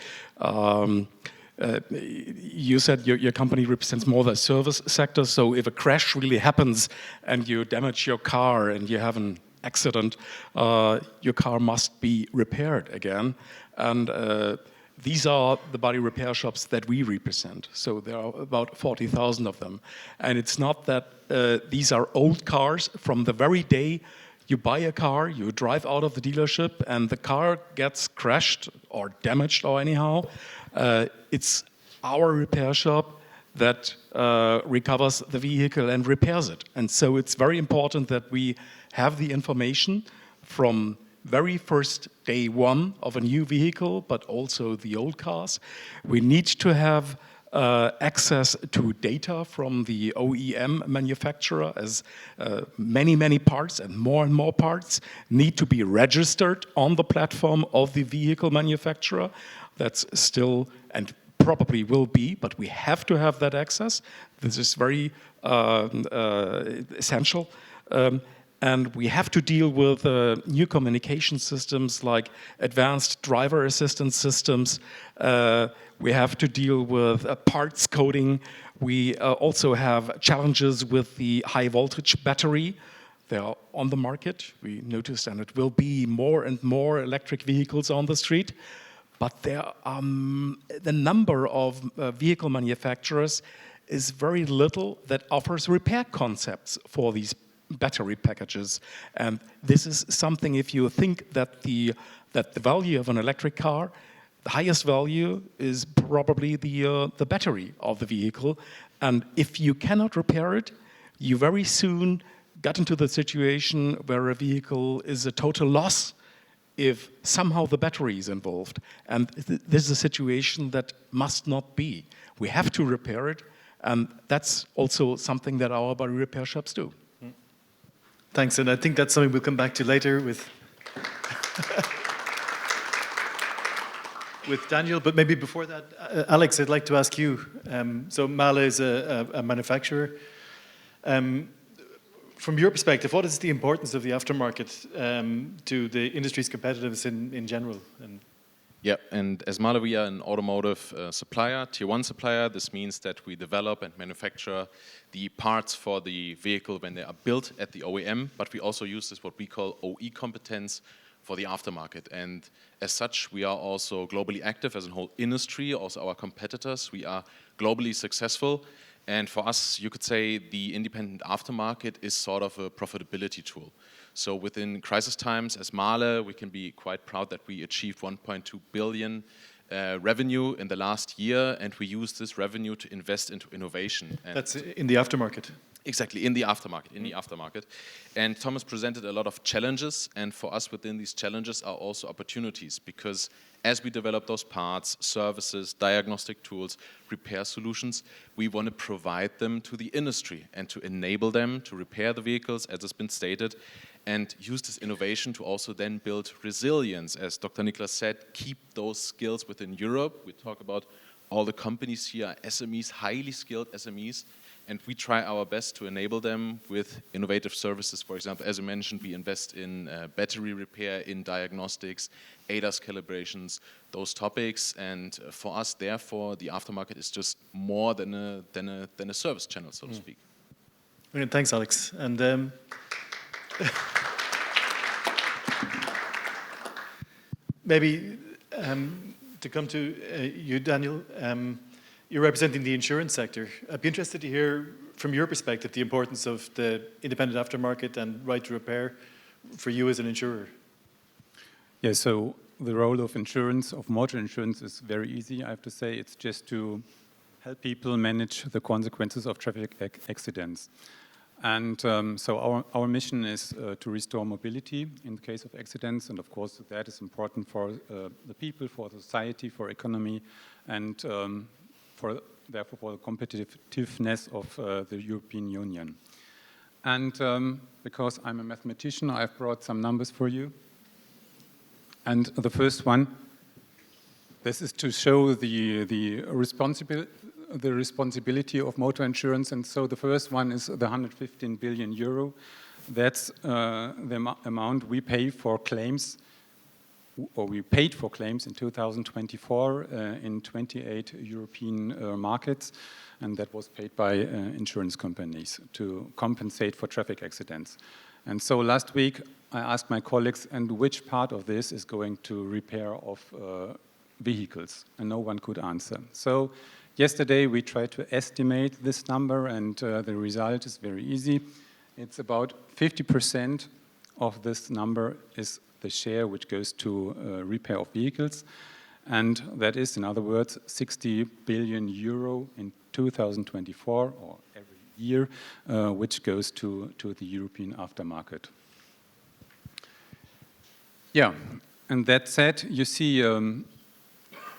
You said your company represents more the service sector, so if a crash really happens and you damage your car and you have an accident, your car must be repaired again. And these are the body repair shops that we represent. So there are about 40,000 of them. And it's not that these are old cars. From the very day you buy a car, you drive out of the dealership, and the car gets crashed or damaged or anyhow, it's our repair shop that recovers the vehicle and repairs it. And so it's very important that we have the information from very first day one of a new vehicle, but also the old cars. We need to have access to data from the OEM manufacturer, as many parts and more parts need to be registered on the platform of the vehicle manufacturer. That's still and probably will be, but we have to have that access. This is very essential. And we have to deal with new communication systems like advanced driver assistance systems. We have to deal with parts coding. We also have challenges with the high voltage battery. They are on the market. We noticed, and it will be more and more electric vehicles on the street. But there, the number of vehicle manufacturers is very little that offers repair concepts for these battery packages. And this is something, if you think that the value of an electric car, the highest value is probably the battery of the vehicle. And if you cannot repair it, you very soon get into the situation where a vehicle is a total loss if somehow the battery is involved. And this is a situation that must not be. We have to repair it, and that's also something that our body repair shops do. Thanks, and I think that's something we'll come back to later with with Daniel. But maybe before that, Alex, I'd like to ask you. So Mahle is a manufacturer. From your perspective, what is the importance of the aftermarket to the industry's competitiveness in general? Yeah, and as Mahle, we are an automotive supplier, tier 1 supplier. This means that we develop and manufacture the parts for the vehicle when they are built at the OEM, but we also use this what we call OE competence for the aftermarket. And as such, we are also globally active as a whole industry, also our competitors. We are globally successful. And for us, you could say the independent aftermarket is sort of a profitability tool. So within crisis times, as Mahle, we can be quite proud that we achieved 1.2 billion revenue in the last year, and we use this revenue to invest into innovation. And that's in the aftermarket. Exactly, in the aftermarket. And Thomas presented a lot of challenges, and for us within these challenges are also opportunities, because as we develop those parts, services, diagnostic tools, repair solutions, we want to provide them to the industry and to enable them to repair the vehicles, as has been stated, and use this innovation to also then build resilience. As Dr. Niklas said, keep those skills within Europe. We talk about all the companies here, SMEs, highly skilled SMEs, and we try our best to enable them with innovative services. For example, as I mentioned, we invest in battery repair, in diagnostics, ADAS calibrations, those topics. And for us, therefore, the aftermarket is just more than a service channel, so to speak. Brilliant. Thanks, Alex. And maybe to come to you, Daniel, you're representing the insurance sector. I'd be interested to hear from your perspective the importance of the independent aftermarket and right to repair for you as an insurer. Yeah, so the role of insurance, of motor insurance, is very easy, I have to say. It's just to help people manage the consequences of traffic accidents. And so our mission is to restore mobility in the case of accidents, and of course that is important for the people, for society, for economy, and therefore for the competitiveness of the European Union. And because I'm a mathematician, I've brought some numbers for you. And the first one, this is to show the responsibility of motor insurance. And so the first one is the 115 billion euro. That's the amount we pay for claims, or we paid for claims in 2024 in 28 European markets. And that was paid by insurance companies to compensate for traffic accidents. And so last week, I asked my colleagues, and which part of this is going to repair of vehicles? And no one could answer. So yesterday, we tried to estimate this number, and the result is very easy. It's about 50% of this number is the share which goes to repair of vehicles. And that is, in other words, 60 billion euro in 2024, or every year, which goes to the European aftermarket. Yeah, and that said, you see,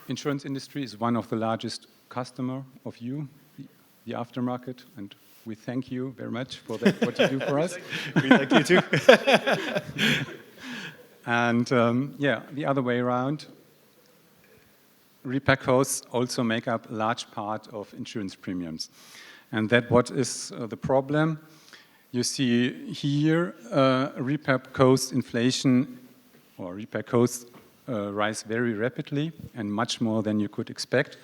insurance industry is one of the largest customer of you, the aftermarket, and we thank you very much for that, what you do for us. We thank you too. And yeah, the other way around, repair costs also make up a large part of insurance premiums. And that what is the problem? You see here, repair cost inflation, or repair costs rise very rapidly and much more than you could expect.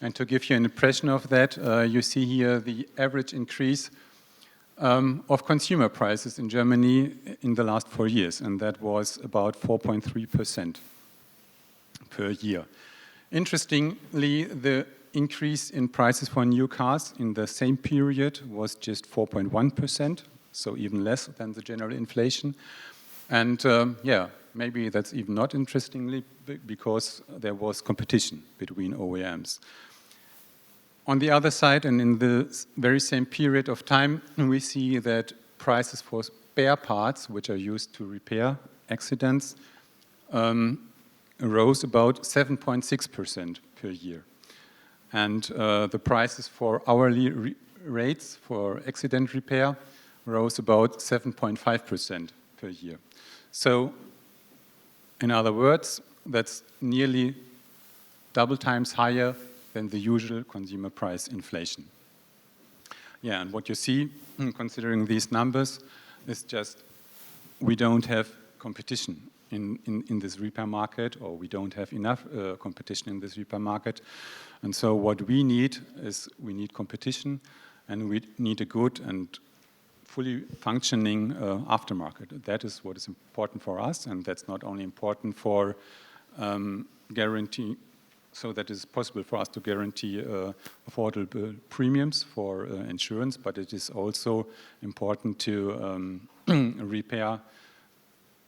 And to give you an impression of that, you see here the average increase of consumer prices in Germany in the last 4 years, and that was about 4.3% per year. Interestingly, the increase in prices for new cars in the same period was just 4.1%, so even less than the general inflation. And yeah, maybe that's even not interestingly because there was competition between OEMs. On the other side, and in the very same period of time, we see that prices for spare parts, which are used to repair accidents, rose about 7.6% per year. And the prices for hourly rates for accident repair rose about 7.5% per year. So, in other words, that's nearly double times higher than the usual consumer price inflation. Yeah, and what you see, considering these numbers, is just we don't have competition in this repair market, or we don't have enough competition in this repair market. And so what we need is we need competition, and we need a good and fully functioning aftermarket. That is what is important for us, and that's not only important for guarantee, so that it's possible for us to guarantee affordable premiums for insurance, but it is also important to repair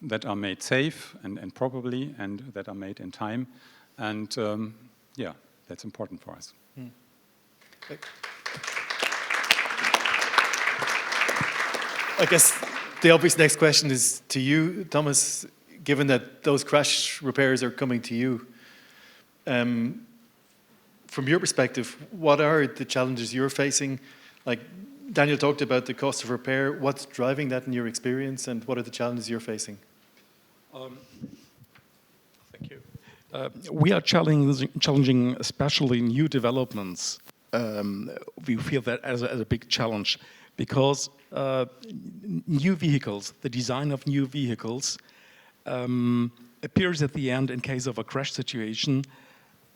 that are made safe and properly, and that are made in time. And yeah, that's important for us. Okay. I guess the obvious next question is to you, Thomas, given that those crash repairs are coming to you. From your perspective, what are the challenges you're facing? Like Daniel talked about the cost of repair. What's driving that in your experience, and what are the challenges you're facing? Thank you. We are challenging especially new developments we feel that as a big challenge, because new vehicles, the design of new vehicles, appears at the end in case of a crash situation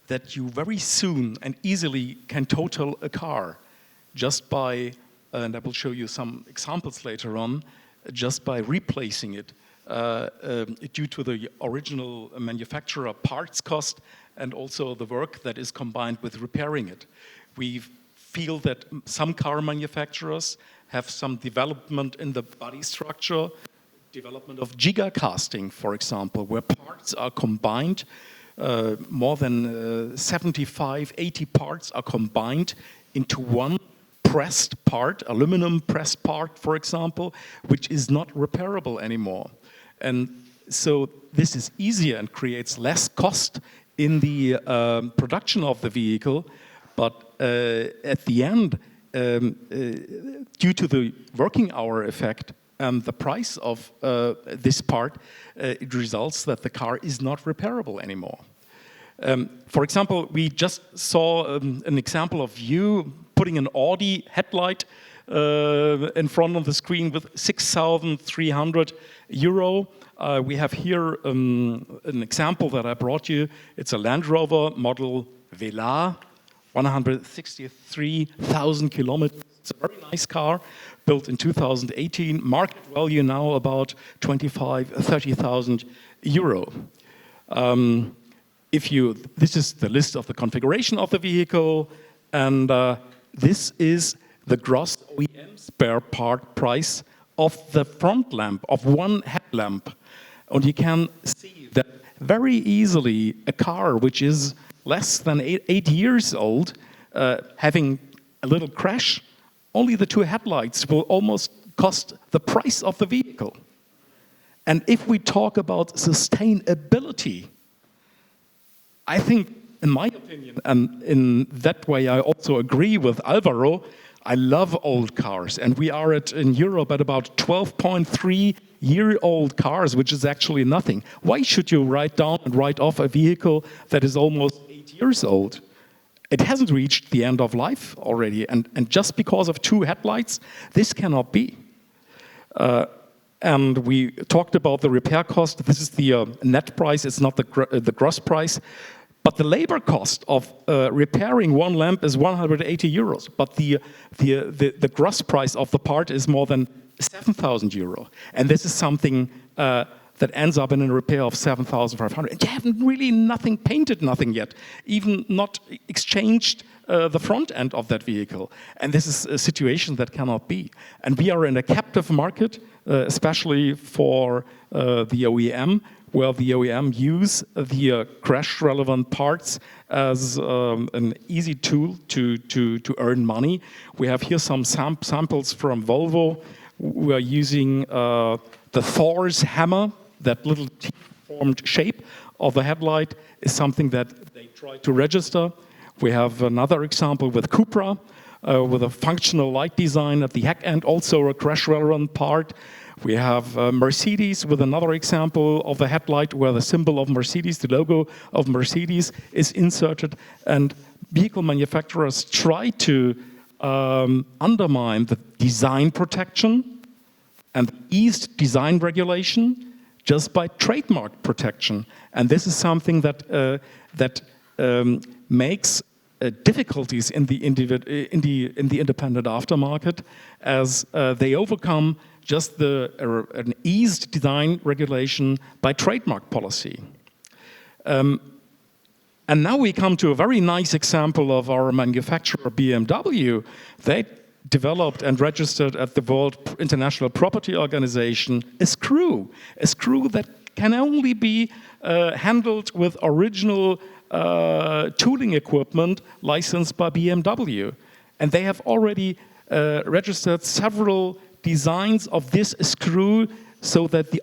that you very soon and easily can total a car just by, and I will show you some examples later on, just by replacing it due to the original manufacturer parts cost and also the work that is combined with repairing it. We feel that some car manufacturers have some development in the body structure, development of gigacasting, for example, where parts are combined, more than 75, 80 parts are combined into one pressed part, aluminum pressed part, for example, which is not repairable anymore. And so this is easier and creates less cost in the production of the vehicle, but at the end, due to the working hour effect and the price of this part, it results that the car is not repairable anymore. For example, we just saw an example of you putting an Audi headlight in front of the screen with 6,300 euro. We have here an example that I brought you. It's a Land Rover model Velar, 163,000 kilometers. It's a very nice car, built in 2018. Market value now about 30,000 euro. This is the list of the configuration of the vehicle, and this is the gross OEM spare part price of the front lamp, of one headlamp. And you can see that very easily a car which is less than 8 years old, having a little crash, only the two headlights will almost cost the price of the vehicle. And if we talk about sustainability, I think, in my opinion, and in that way I also agree with Alvaro, I love old cars, and we are in Europe at about 12.3-year-old cars, which is actually nothing. Why should you write down and write off a vehicle that is almost 8 years old? It hasn't reached the end of life already, and just because of two headlights, this cannot be. And we talked about the repair cost. This is the net price, it's not the gross price. But the labor cost of repairing one lamp is 180 euros. But the gross price of the part is more than 7,000 euro. And this is something that ends up in a repair of 7,500. And you haven't really painted nothing yet, even not exchanged the front end of that vehicle. And this is a situation that cannot be. And we are in a captive market, especially for the OEM, where the OEM use the crash-relevant parts as an easy tool to earn money. We have here some samples from Volvo. We are using the Thor's hammer, that little T-formed shape of the headlight is something that they try to register. We have another example with Cupra, with a functional light design at the heck end, also a crash-relevant part. We have Mercedes with another example of the headlight where the symbol of Mercedes, the logo of Mercedes, is inserted. And vehicle manufacturers try to undermine the design protection and eased design regulation just by trademark protection. And this is something that makes difficulties in the independent aftermarket as they overcome just an eased design regulation by trademark policy. And now we come to a very nice example of our manufacturer BMW. They developed and registered at the World International Property Organization a screw that can only be handled with original tooling equipment licensed by BMW. And they have already registered several designs of this screw so that the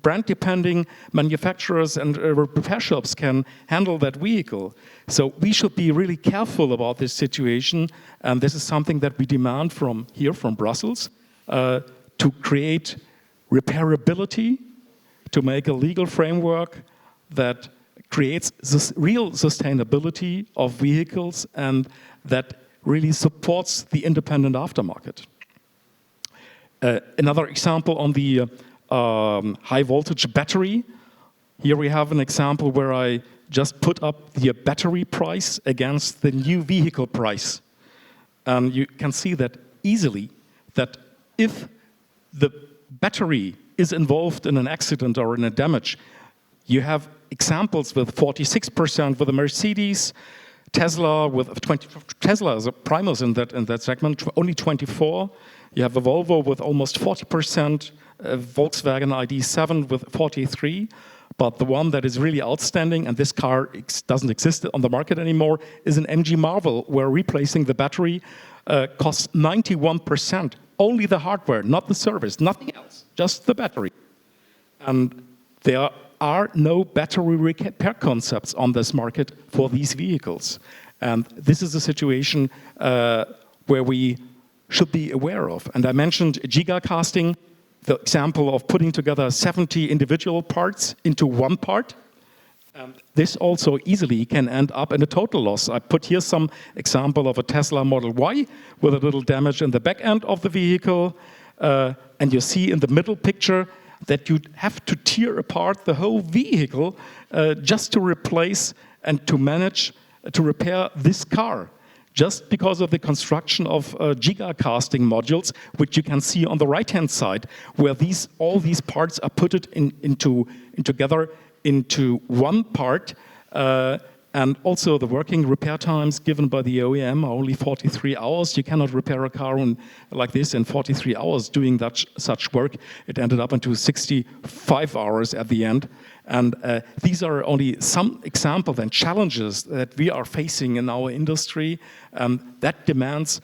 brand-depending manufacturers and repair shops can handle that vehicle. So we should be really careful about this situation, and this is something that we demand from Brussels, to create repairability, to make a legal framework that creates this real sustainability of vehicles and that really supports the independent aftermarket. Another example on the high voltage battery. Here we have an example where I just put up the battery price against the new vehicle price. And you can see that easily that if the battery is involved in an accident or in a damage, you have examples with 46% with a Mercedes, Tesla with 20. Tesla is a primus in that segment, only 24. You have a Volvo with almost 40%, Volkswagen ID.7 with 43. But the one that is really outstanding, and this car doesn't exist on the market anymore, is an MG Marvel, where replacing the battery costs 91%. Only the hardware, not the service, nothing else, just the battery. And there are no battery repair concepts on this market for these vehicles. And this is a situation where we should be aware of. And I mentioned gigacasting, the example of putting together 70 individual parts into one part. And this also easily can end up in a total loss. I put here some example of a Tesla Model Y with a little damage in the back end of the vehicle. And you see in the middle picture that you have to tear apart the whole vehicle just to replace and to manage to repair this car, just because of the construction of gigacasting modules, which you can see on the right-hand side, where all these parts are put together into one part. And also the working repair times given by the OEM are only 43 hours. You cannot repair a car like this in 43 hours doing such work. It ended up into 65 hours at the end. And these are only some examples and challenges that we are facing in our industry. That demands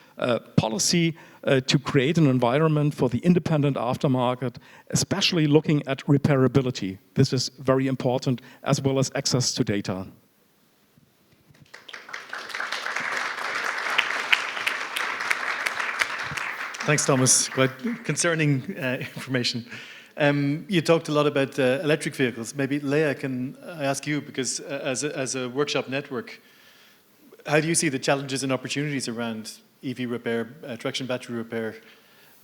policy to create an environment for the independent aftermarket, especially looking at repairability. This is very important, as well as access to data. Thanks, Thomas. Quite concerning information. You talked a lot about electric vehicles. Maybe Leah, can I ask you, because as a workshop network, how do you see the challenges and opportunities around EV repair, traction battery repair,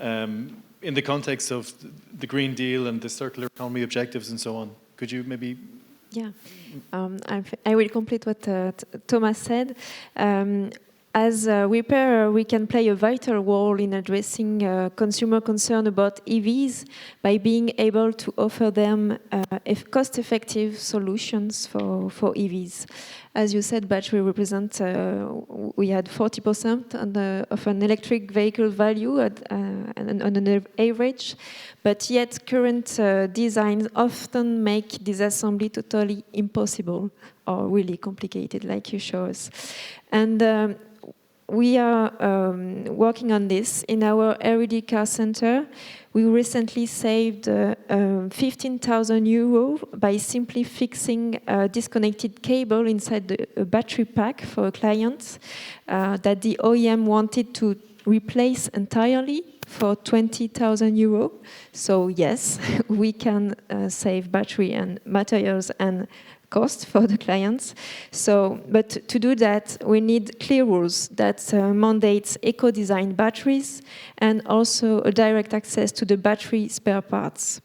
in the context of the Green Deal and the circular economy objectives and so on? Could you maybe... Yeah, I will complete what Thomas said. As a repairer, we can play a vital role in addressing consumer concern about EVs by being able to offer them cost-effective solutions for EVs. As you said, battery represent, we had 40% of an electric vehicle value on an average, but yet current designs often make disassembly totally impossible or really complicated, like you show us. And we are working on this. In our R&D Car Center, we recently saved 15,000 euros by simply fixing a disconnected cable inside the battery pack for a client that the OEM wanted to replace entirely for 20,000 euros. So yes, we can save battery and materials and cost for the clients. But to do that, we need clear rules that mandates eco-designed batteries and also a direct access to the battery spare parts.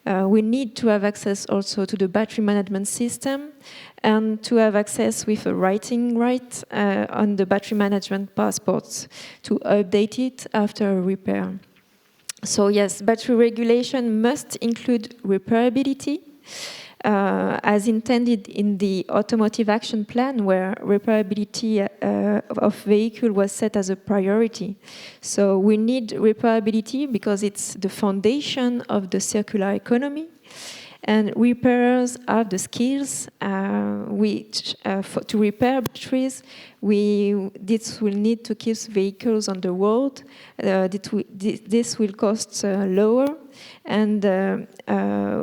We need to have access also to the battery management system and to have access with a writing right on the battery management passports to update it after a repair. So yes, battery regulation must include repairability, as intended in the Automotive Action Plan, where repairability of vehicle was set as a priority. So we need repairability because it's the foundation of the circular economy. And repairers have the skills to repair batteries. This will need to keep vehicles on the road. This will cost lower. And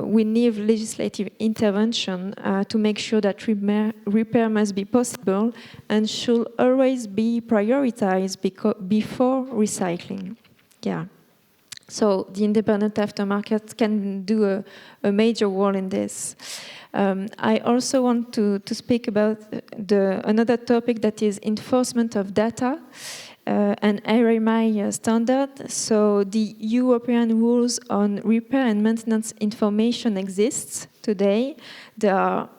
we need legislative intervention to make sure that repair must be possible and should always be prioritized before recycling. Yeah. So the independent aftermarket can do a major role in this. I also want to speak about another topic that is enforcement of data and RMI standard. So the European rules on repair and maintenance information exists today. There are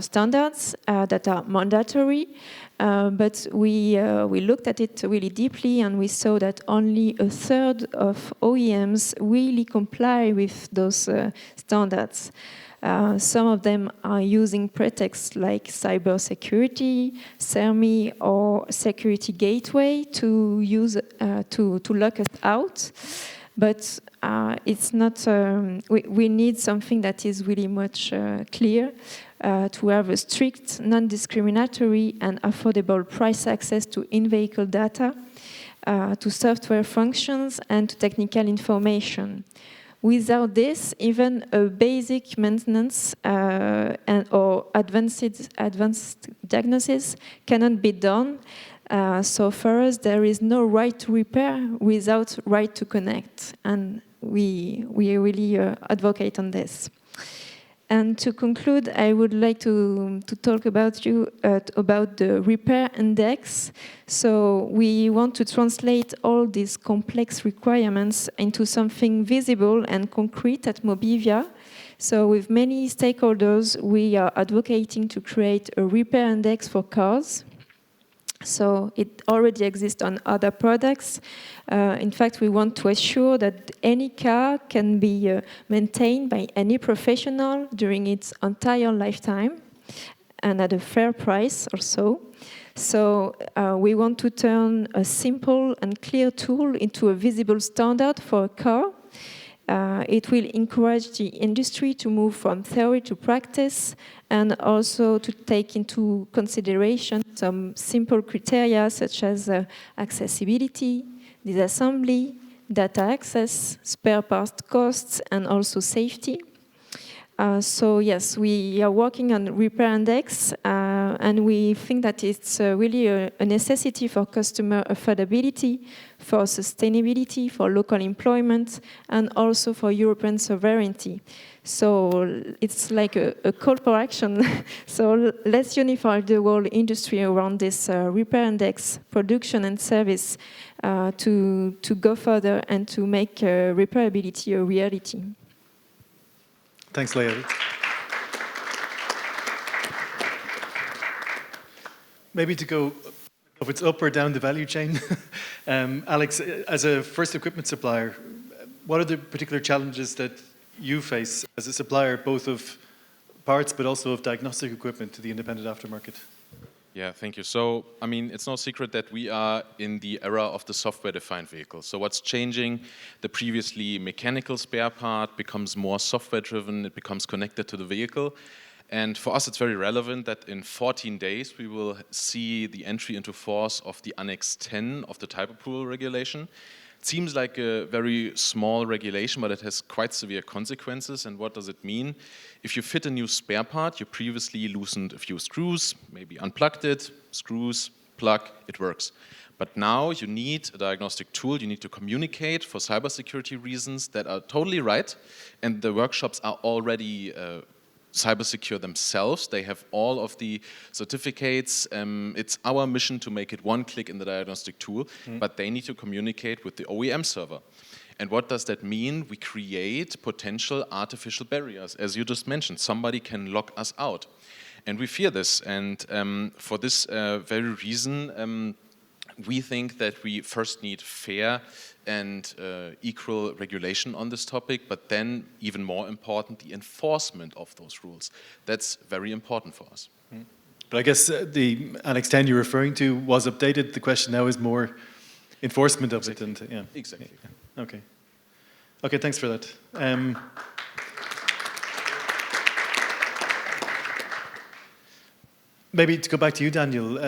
standards that are mandatory, but we looked at it really deeply and we saw that only a third of OEMs really comply with those standards. Some of them are using pretexts like cybersecurity, CERMI, or security gateway to use to lock us out. But it's not. We need something that is really much clear. To have a strict, non-discriminatory and affordable price access to in-vehicle data, to software functions and to technical information. Without this, even a basic maintenance or advanced diagnosis cannot be done. So for us, there is no right to repair without right to connect. And we really advocate on this. And to conclude, I would like to talk about the repair index. So we want to translate all these complex requirements into something visible and concrete at Mobivia. So with many stakeholders, we are advocating to create a repair index for cars. So it already exists on other products. In fact, we want to assure that any car can be maintained by any professional during its entire lifetime and at a fair price also. So we want to turn a simple and clear tool into a visible standard for a car. It will encourage the industry to move from theory to practice and also to take into consideration some simple criteria such as accessibility, disassembly, data access, spare part costs, and also safety. So yes, we are working on repair index, and we think that it's really a necessity for customer affordability, for sustainability, for local employment, and also for European sovereignty. So it's like a call for action. So let's unify the whole industry around this repair index, production and service, to go further and to make repairability a reality. Thanks, Leah. Maybe to go, if it's up or down the value chain, Alex, as a first equipment supplier, what are the particular challenges that you face as a supplier, both of parts but also of diagnostic equipment to the independent aftermarket? Yeah, thank you. So, I mean, it's no secret that we are in the era of the software-defined vehicle. So what's changing? The previously mechanical spare part becomes more software-driven. It becomes connected to the vehicle. And for us, it's very relevant that in 14 days, we will see the entry into force of the Annex 10 of the type approval regulation. It seems like a very small regulation, but it has quite severe consequences. And what does it mean? If you fit a new spare part, you previously loosened a few screws, maybe unplugged it, screws, plug, it works. But now you need a diagnostic tool, you need to communicate for cybersecurity reasons that are totally right. And the workshops are already cyber secure themselves. They have all of the certificates. It's our mission to make it one click in the diagnostic tool, but they need to communicate with the OEM server. And what does that mean? We create potential artificial barriers. As you just mentioned, somebody can lock us out. And we fear this. And for this very reason, we think that we first need fair and equal regulation on this topic, but then even more important, the enforcement of those rules. That's very important for us. But I guess the Annex 10 you're referring to was updated. The question now is more enforcement of it. And, yeah. Exactly. Okay. Okay, thanks for that. Maybe to go back to you, Daniel.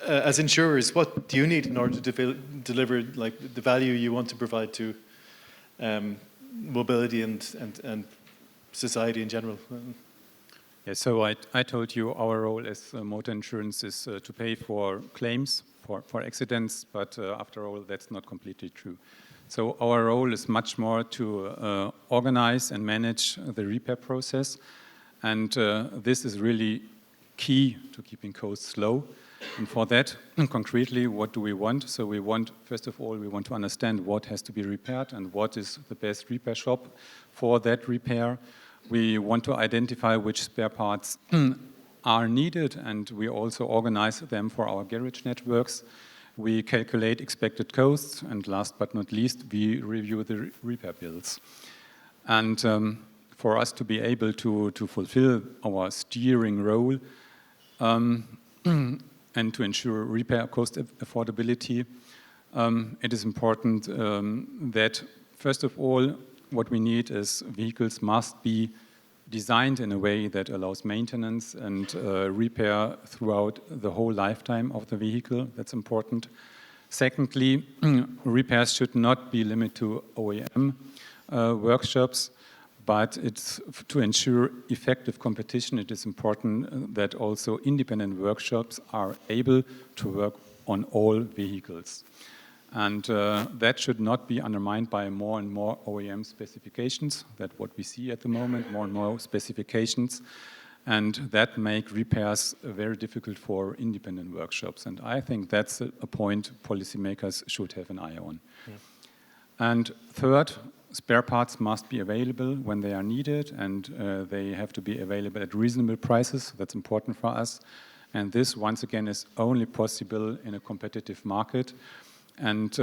As insurers, what do you need in order to deliver like the value you want to provide to mobility and society in general? Yeah, so I told you our role as motor insurance is to pay for claims, for accidents, but after all, that's not completely true. So our role is much more to organize and manage the repair process. And this is really key to keeping costs low. And for that, concretely, what do we want? So we want, first of all, we want to understand what has to be repaired and what is the best repair shop for that repair. We want to identify which spare parts are needed, and we also organize them for our garage networks. We calculate expected costs, and last but not least, we review the repair bills. And for us to be able to fulfill our steering role and to ensure repair cost affordability, it is important that, first of all, what we need is vehicles must be designed in a way that allows maintenance and repair throughout the whole lifetime of the vehicle. That's important. Secondly, repairs should not be limited to OEM workshops, but it's to ensure effective competition. It is important that also independent workshops are able to work on all vehicles. And that should not be undermined by more and more OEM specifications. That's what we see at the moment, more and more specifications. And that make repairs very difficult for independent workshops. And I think that's a point policymakers should have an eye on. Yeah. And third, spare parts must be available when they are needed, and they have to be available at reasonable prices. That's important for us. And this, once again, is only possible in a competitive market, and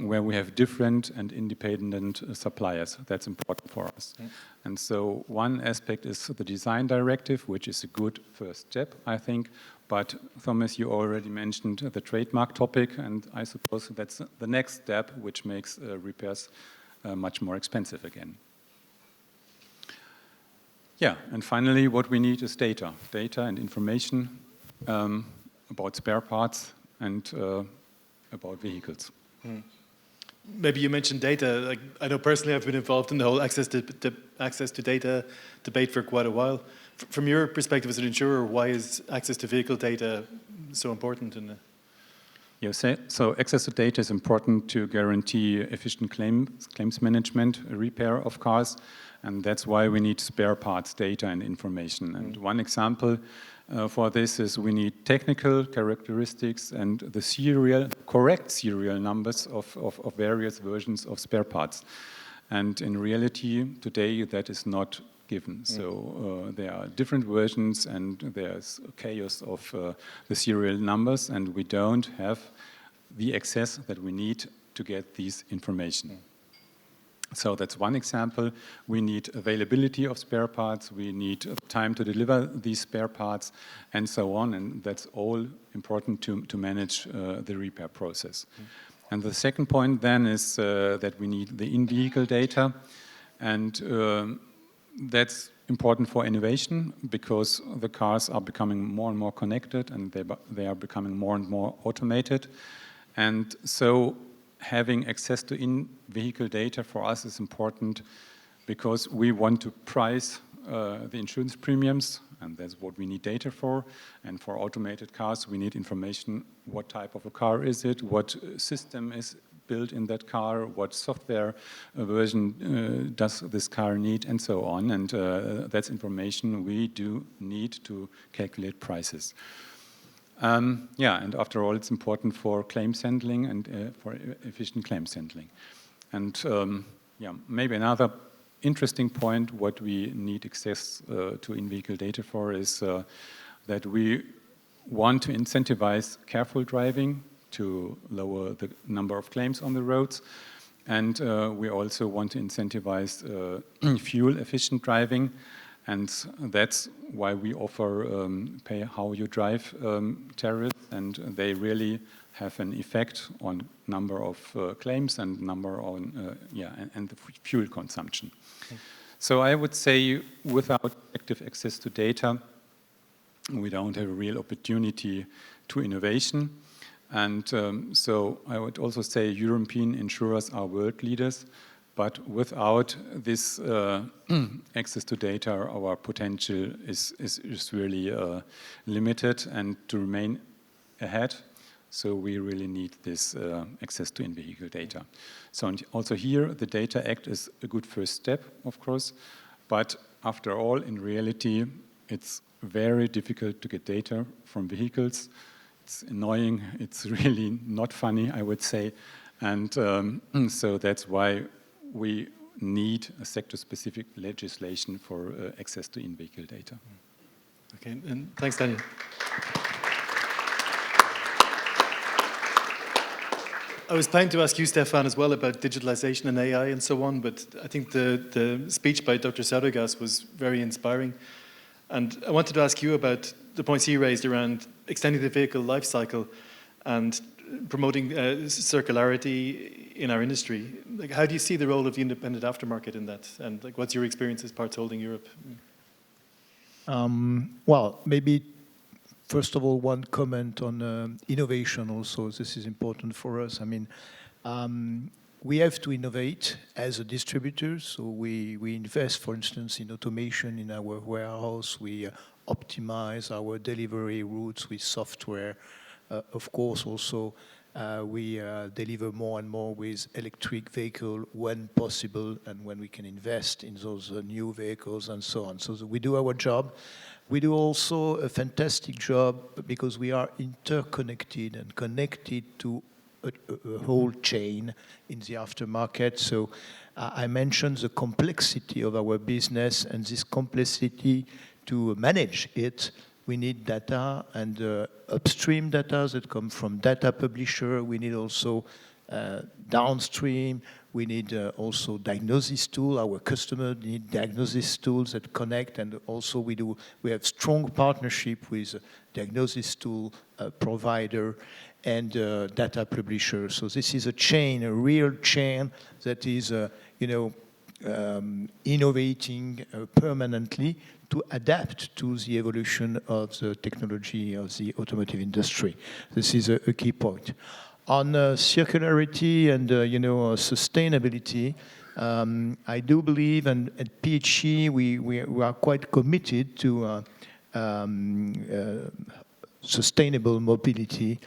where we have different and independent suppliers. That's important for us. Yeah. And so one aspect is the design directive, which is a good first step, I think. But Thomas, you already mentioned the trademark topic, and I suppose that's the next step, which makes repairs much more expensive again. Yeah, and finally, what we need is data and information about spare parts and about vehicles. Maybe you mentioned data. Like, I know personally I've been involved in the whole access to data debate for quite a while. From your perspective as an insurer, why is access to vehicle data so important? So access to data is important to guarantee efficient claims management, repair of cars, and that's why we need spare parts data and information. And one example for this is we need technical characteristics and the correct serial numbers of various versions of spare parts. And in reality, today, that is not given. So there are different versions, and there's chaos of the serial numbers, and we don't have the access that we need to get these information. So that's one example. We need availability of spare parts, we need time to deliver these spare parts, and so on, and that's all important to manage the repair process. And the second point then is that we need the in-vehicle data, and that's important for innovation because the cars are becoming more and more connected, and they are becoming more and more automated. And so having access to in-vehicle data for us is important because we want to price the insurance premiums, and that's what we need data for. And for automated cars, we need information: what type of a car is it, what system is built in that car, what software version does this car need, and so on. And that's information we do need to calculate prices. And after all, it's important for claims handling and for efficient claims handling. And maybe another interesting point, what we need access to in-vehicle data for is that we want to incentivize careful driving to lower the number of claims on the roads. And we also want to incentivize fuel-efficient driving. And that's why we offer pay how you drive tariffs, and they really have an effect on number of claims and number on and the fuel consumption. Okay. So I would say without active access to data, we don't have a real opportunity to innovation. And so I would also say European insurers are world leaders. But without this access to data, our potential is really limited. And to remain ahead, So we really need this access to in-vehicle data. So also here, the Data Act is a good first step, of course, but after all, in reality, it's very difficult to get data from vehicles. It's annoying, it's really not funny, I would say. And so that's why we need a sector-specific legislation for access to in-vehicle data. Okay, and thanks, Daniel. I was planning to ask you, Stefan, as well about digitalization and AI and so on, but I think the speech by Dr. Saudargas was very inspiring. And I wanted to ask you about the points he raised around extending the vehicle life cycle and promoting circularity in our industry. Like, how do you see the role of the independent aftermarket in that? And like, what's your experience as Parts Holding Europe? Well, maybe first of all, one comment on innovation also. This is important for us. I mean, we have to innovate as a distributor. So we invest, for instance, in automation in our warehouse. We optimize our delivery routes with software. Of course, also, we deliver more and more with electric vehicle when possible and when we can invest in those new vehicles and so on. So we do our job. We do also a fantastic job because we are interconnected and connected to a whole chain in the aftermarket. So I mentioned the complexity of our business, and this complexity, to manage it, we need data and upstream data that come from data publisher. We need also downstream. We need also diagnosis tool. Our customers need diagnosis tools that connect, and also we have strong partnership with diagnosis tool provider and data publisher. So this is a chain, a real chain that is, innovating permanently to adapt to the evolution of the technology of the automotive industry. This is a key point. On circularity and sustainability, I do believe, and at PHE we are quite committed to sustainable mobility.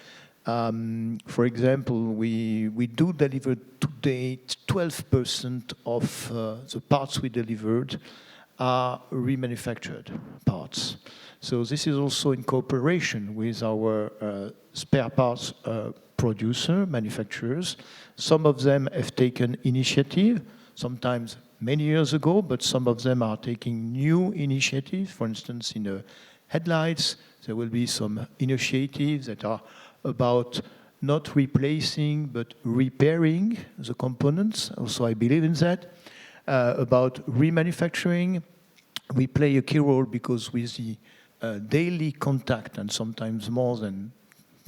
For example, we do deliver today 12% of the parts we delivered are remanufactured parts. So this is also in cooperation with our spare parts producer, manufacturers. Some of them have taken initiative, sometimes many years ago, but some of them are taking new initiatives. For instance, in the headlights, there will be some initiatives that are about not replacing, but repairing the components. Also, I believe in that. About remanufacturing, we play a key role because with the daily contact, and sometimes more than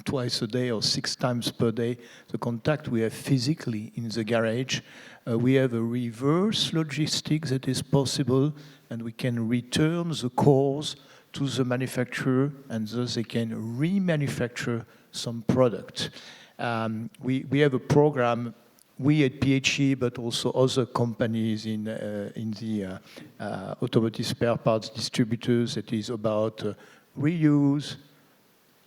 twice a day or 6 times per day, the contact we have physically in the garage, we have a reverse logistics that is possible, and we can return the cores to the manufacturer, and thus they can remanufacture some product. We have a program, we at PHE, but also other companies in the automotive spare parts distributors, that is about reuse,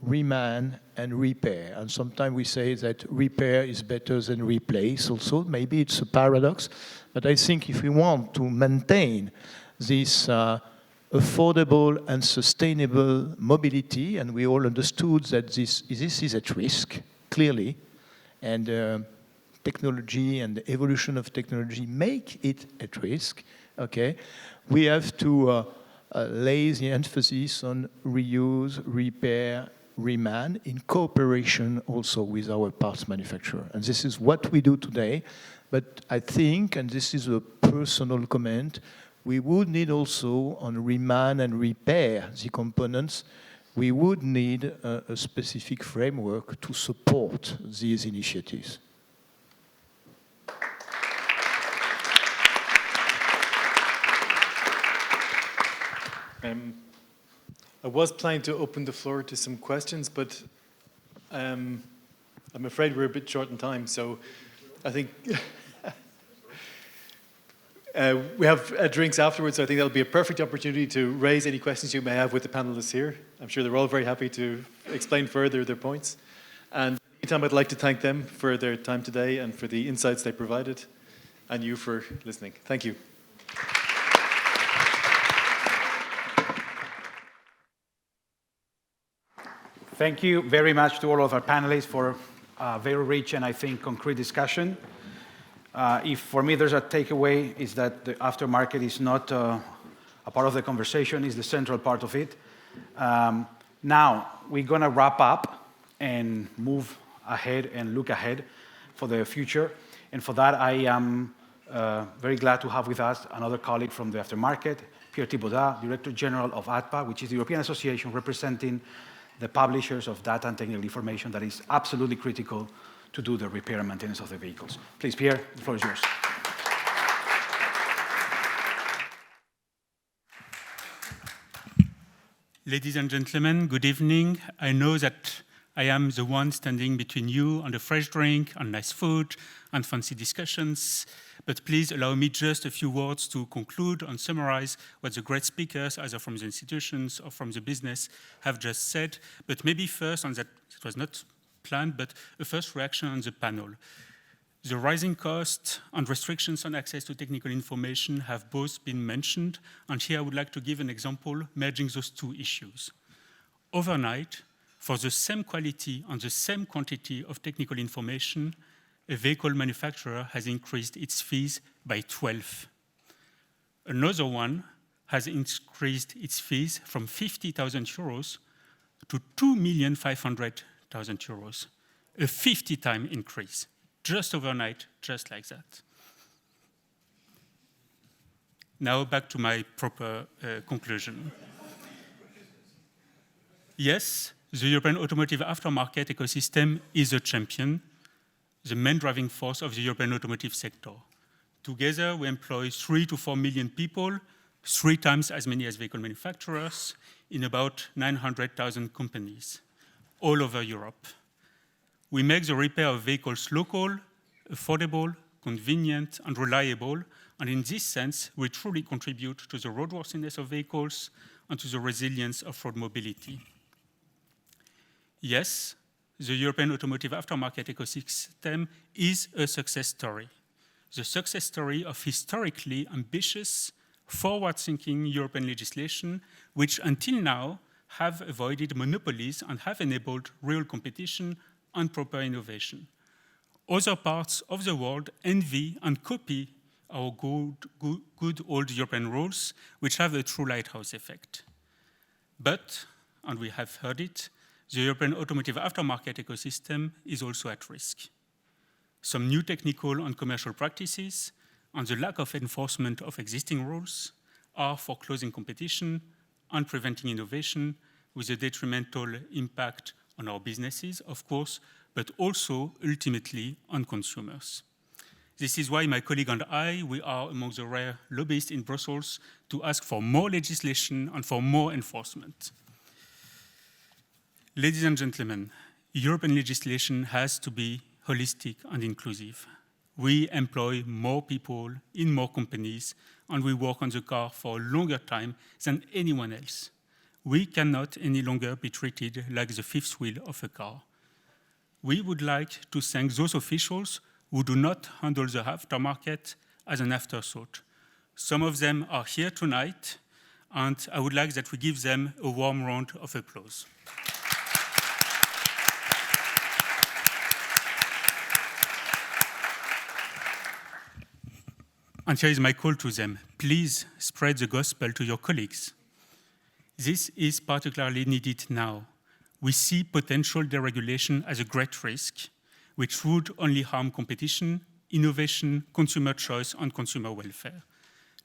reman, and repair. And sometimes we say that repair is better than replace also. Maybe it's a paradox, but I think if we want to maintain this affordable and sustainable mobility, and we all understood that this is at risk, clearly, and technology and the evolution of technology make it at risk, okay? We have to lay the emphasis on reuse, repair, reman, in cooperation also with our parts manufacturer. And this is what we do today, but I think, and this is a personal comment, we would need also on reman and repair the components, we would need a specific framework to support these initiatives. I was planning to open the floor to some questions, but I'm afraid we're a bit short in time, so I think we have drinks afterwards, so I think that'll be a perfect opportunity to raise any questions you may have with the panelists here. I'm sure they're all very happy to explain further their points. And in the meantime, I'd like to thank them for their time today and for the insights they provided, and you for listening. Thank you. Thank you very much to all of our panelists for a very rich and I think concrete discussion. If for me there's a takeaway, is that the aftermarket is not a part of the conversation, it's the central part of it. Now, we're going to wrap up and move ahead and look ahead for the future. And for that, I am very glad to have with us another colleague from the aftermarket, Pierre Thibaudat, Director General of ATPA, which is the European Association representing the publishers of data and technical information that is absolutely critical to do the repair and maintenance of the vehicles. Please, Pierre, the floor is yours. Ladies and gentlemen, good evening. I know that I am the one standing between you and a fresh drink, and nice food, and fancy discussions. But please allow me just a few words to conclude and summarize what the great speakers, either from the institutions or from the business, have just said. But maybe first, on that, it was not planned, but a first reaction on the panel. The rising cost and restrictions on access to technical information have both been mentioned, and here I would like to give an example merging those two issues. Overnight, for the same quality and the same quantity of technical information, a vehicle manufacturer has increased its fees by 12. Another one has increased its fees from 50,000 euros to 2,500,000 euros, a 50-time increase. Just overnight, just like that. Now back to my proper conclusion. Yes, the European automotive aftermarket ecosystem is a champion, the main driving force of the European automotive sector. Together, we employ 3 to 4 million people, 3 times as many as vehicle manufacturers, in about 900,000 companies, all over Europe. We make the repair of vehicles local, affordable, convenient, and reliable, and in this sense, we truly contribute to the roadworthiness of vehicles and to the resilience of road mobility. Yes, the European automotive aftermarket ecosystem is a success story. The success story of historically ambitious, forward-thinking European legislation, which until now have avoided monopolies and have enabled real competition and proper innovation. Other parts of the world envy and copy our good old European rules, which have a true lighthouse effect. But, and we have heard it, the European automotive aftermarket ecosystem is also at risk. Some new technical and commercial practices and the lack of enforcement of existing rules are foreclosing competition and preventing innovation, with a detrimental impact on our businesses, of course, but also ultimately on consumers. This is why my colleague and I, we are among the rare lobbyists in Brussels to ask for more legislation and for more enforcement. Ladies and gentlemen, European legislation has to be holistic and inclusive. We employ more people in more companies, and we work on the car for a longer time than anyone else. We cannot any longer be treated like the fifth wheel of a car. We would like to thank those officials who do not handle the aftermarket as an afterthought. Some of them are here tonight, and I would like that we give them a warm round of applause. And here is my call to them. Please spread the gospel to your colleagues. This is particularly needed now. We see potential deregulation as a great risk, which would only harm competition, innovation, consumer choice, and consumer welfare.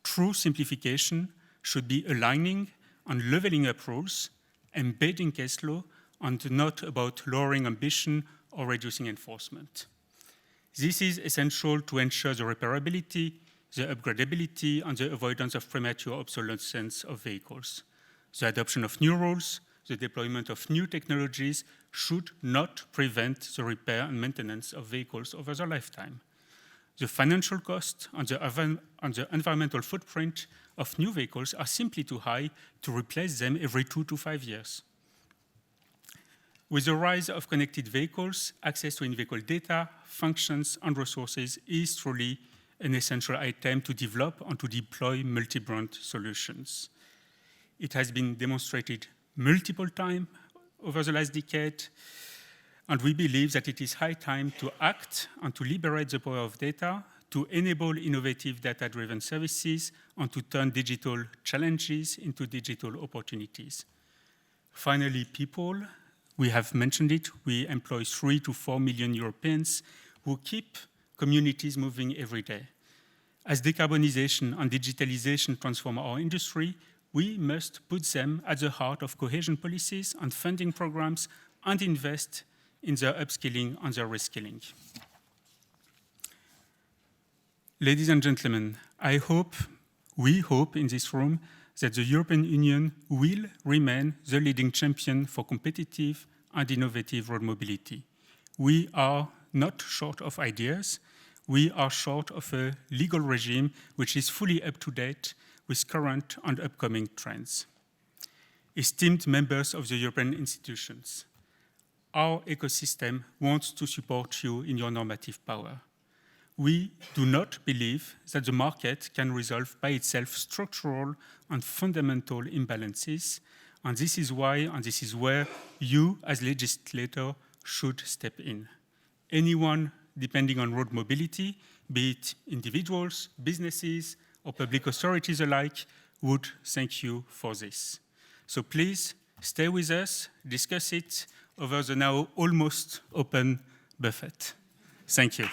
True simplification should be aligning and leveling up rules, embedding case law, and not about lowering ambition or reducing enforcement. This is essential to ensure the repairability, the upgradability, and the avoidance of premature obsolescence of vehicles. The adoption of new rules, the deployment of new technologies should not prevent the repair and maintenance of vehicles over their lifetime. The financial cost and the environmental footprint of new vehicles are simply too high to replace them every 2 to 5 years. With the rise of connected vehicles, access to in-vehicle data, functions, and resources is truly an essential item to develop and to deploy multi-brand solutions. It has been demonstrated multiple times over the last decade, and we believe that it is high time to act and to liberate the power of data, to enable innovative data-driven services, and to turn digital challenges into digital opportunities. Finally, people. We have mentioned it. We employ 3 to 4 million Europeans who keep communities moving every day. As decarbonization and digitalisation transform our industry, we must put them at the heart of cohesion policies and funding programs and invest in their upskilling and their reskilling. Ladies and gentlemen, we hope in this room that the European Union will remain the leading champion for competitive and innovative road mobility. We are not short of ideas. We are short of a legal regime which is fully up to date with current and upcoming trends. Esteemed members of the European institutions, our ecosystem wants to support you in your normative power. We do not believe that the market can resolve by itself structural and fundamental imbalances, and this is why, and this is where you as legislator should step in. Anyone depending on road mobility, be it individuals, businesses, or public authorities alike, would thank you for this. So please stay with us, discuss it over the now almost open buffet. Thank you.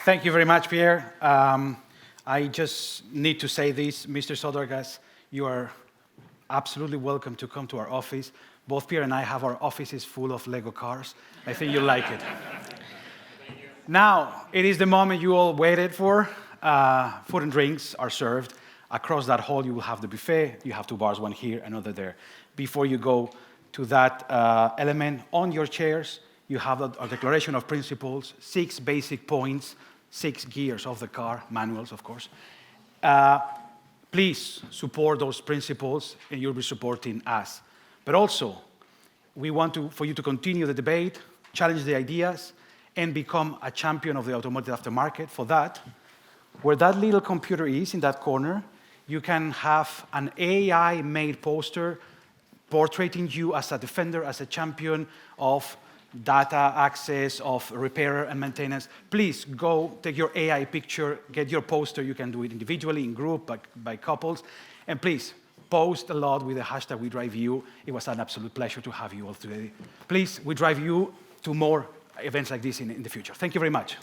Thank you very much, Pierre. I just need to say this, Mr. Sodergas, you are absolutely welcome to come to our office. Both Pierre and I have our offices full of Lego cars. I think you'll like it. Now, it is the moment you all waited for. Food and drinks are served. Across that hall, you will have the buffet. You have 2 bars, one here, another there. Before you go to that element, on your chairs, you have a declaration of principles, 6 basic points, 6 gears of the car, manuals, of course. Please support those principles, and you'll be supporting us. But also, we want for you to continue the debate, challenge the ideas, and become a champion of the automotive aftermarket. For that, where that little computer is in that corner, you can have an AI-made poster portraying you as a defender, as a champion of data access, of repair and maintenance. Please go take your AI picture, get your poster. You can do it individually, in group, by couples. And please, post a lot with the hashtag WeDriveU. It was an absolute pleasure to have you all today. Please, we drive you to more events like this in the future. Thank you very much.